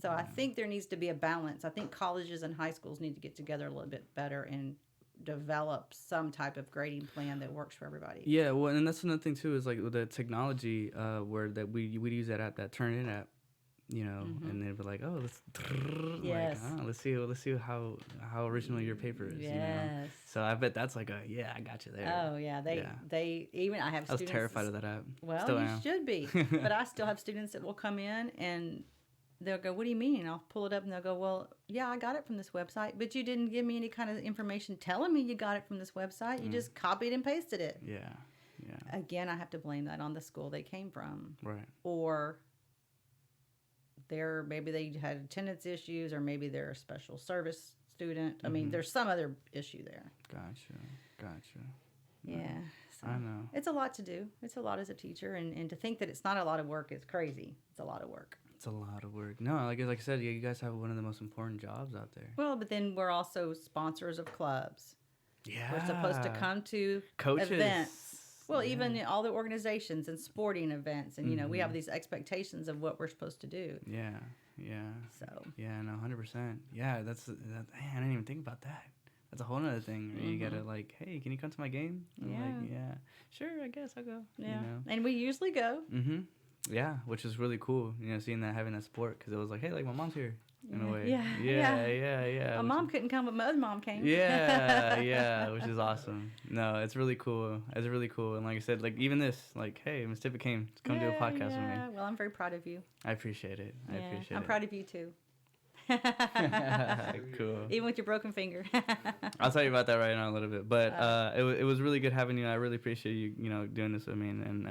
So I think there needs to be a balance. I think colleges and high schools need to get together a little bit better and develop some type of grading plan that works for everybody. Yeah, well, and that's another thing too is like with the technology where that we use that app, that Turnitin app. And then we're like, oh, let's see how original your paper is. Yes. So I bet that's like I got you there. Oh yeah, they even I have. I was students terrified of that app. Well, still you am. should be, but I still have students that will come in and they'll go, "What do you mean?" And I'll pull it up and they'll go, "Well, yeah, I got it from this website, but you didn't give me any kind of information telling me you got it from this website. You just copied and pasted it." Yeah. Again, I have to blame that on the school they came from, right? Or maybe they had attendance issues, or maybe they're a special service student. I mean, there's some other issue there. Gotcha. Yeah. So I know. It's a lot to do. It's a lot as a teacher, and to think that it's not a lot of work is crazy. It's a lot of work. It's a lot of work. No, like I said, you guys have one of the most important jobs out there. Well, but then we're also sponsors of clubs. Yeah. We're supposed to come to coaches. Events. Well, even all the organizations and sporting events, and we have these expectations of what we're supposed to do. Yeah. So. Yeah, no, 100%. Yeah, that's man, I didn't even think about that. That's a whole other thing. Where you gotta like, hey, can you come to my game? And like, yeah, sure, I guess I'll go. Yeah, and we usually go. Yeah, which is really cool. Seeing that, having that support, because it was like, hey, like my mom's here. In a way. Yeah. My mom couldn't come, but my other mom came. Yeah, which is awesome. No, it's really cool. It's really cool. And like I said, like even this, like, hey, Miss Tippett came to come do a podcast with me. Well, I'm very proud of you. I appreciate it. I'm proud of you too. Cool. Even with your broken finger. I'll tell you about that right now in a little bit. But it was really good having you. I really appreciate you, doing this with me. And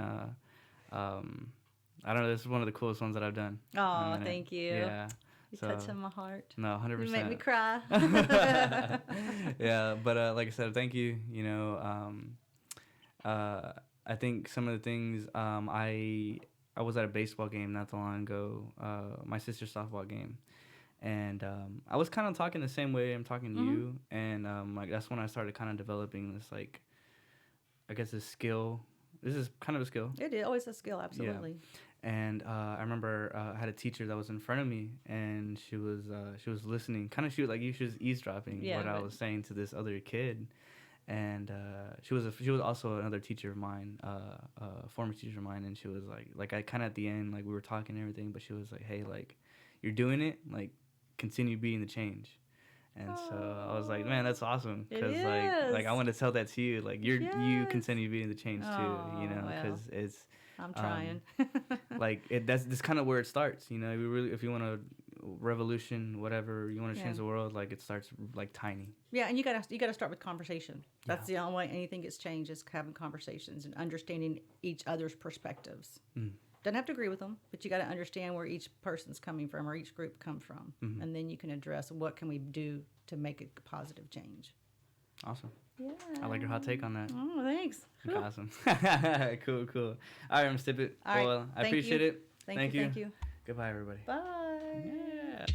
I don't know, this is one of the coolest ones that I've done. Oh, thank you. Yeah. You're touching my heart. No, 100%. You make me cry. Yeah, but like I said, thank you. I think some of the things I was at a baseball game not too long ago, my sister's softball game, and I was kind of talking the same way I'm talking to you, and like that's when I started kind of developing this, like, I guess, this skill. This is kind of a skill. It is always a skill, absolutely. Yeah. And I remember I had a teacher that was in front of me, and she was listening. Kind of, she was eavesdropping what I was saying to this other kid, and she was also another teacher of mine, former teacher of mine, and she was like I kind of at the end, like, we were talking and everything, but she was like, hey, like, you're doing it, like, continue being the change. And so I was like, man, that's awesome, because like I want to tell that to you, like, you continue being the change too, because it's. I'm trying. Like that's kind of where it starts, if you want to revolution, whatever you want to change the world, like, it starts like tiny. Yeah, and you gotta start with conversation. That's the only way anything gets changed, is having conversations and understanding each other's perspectives. Doesn't have to agree with them, but you got to understand where each person's coming from or each group comes from, and then you can address what can we do to make a positive change. Awesome. Yeah. I like your hot take on that. Oh, thanks. Awesome. Cool. All right, I'm Stippet. All right. Well, I Thank appreciate you. it. Thank you. Thank you. Goodbye, everybody. Bye. Yeah.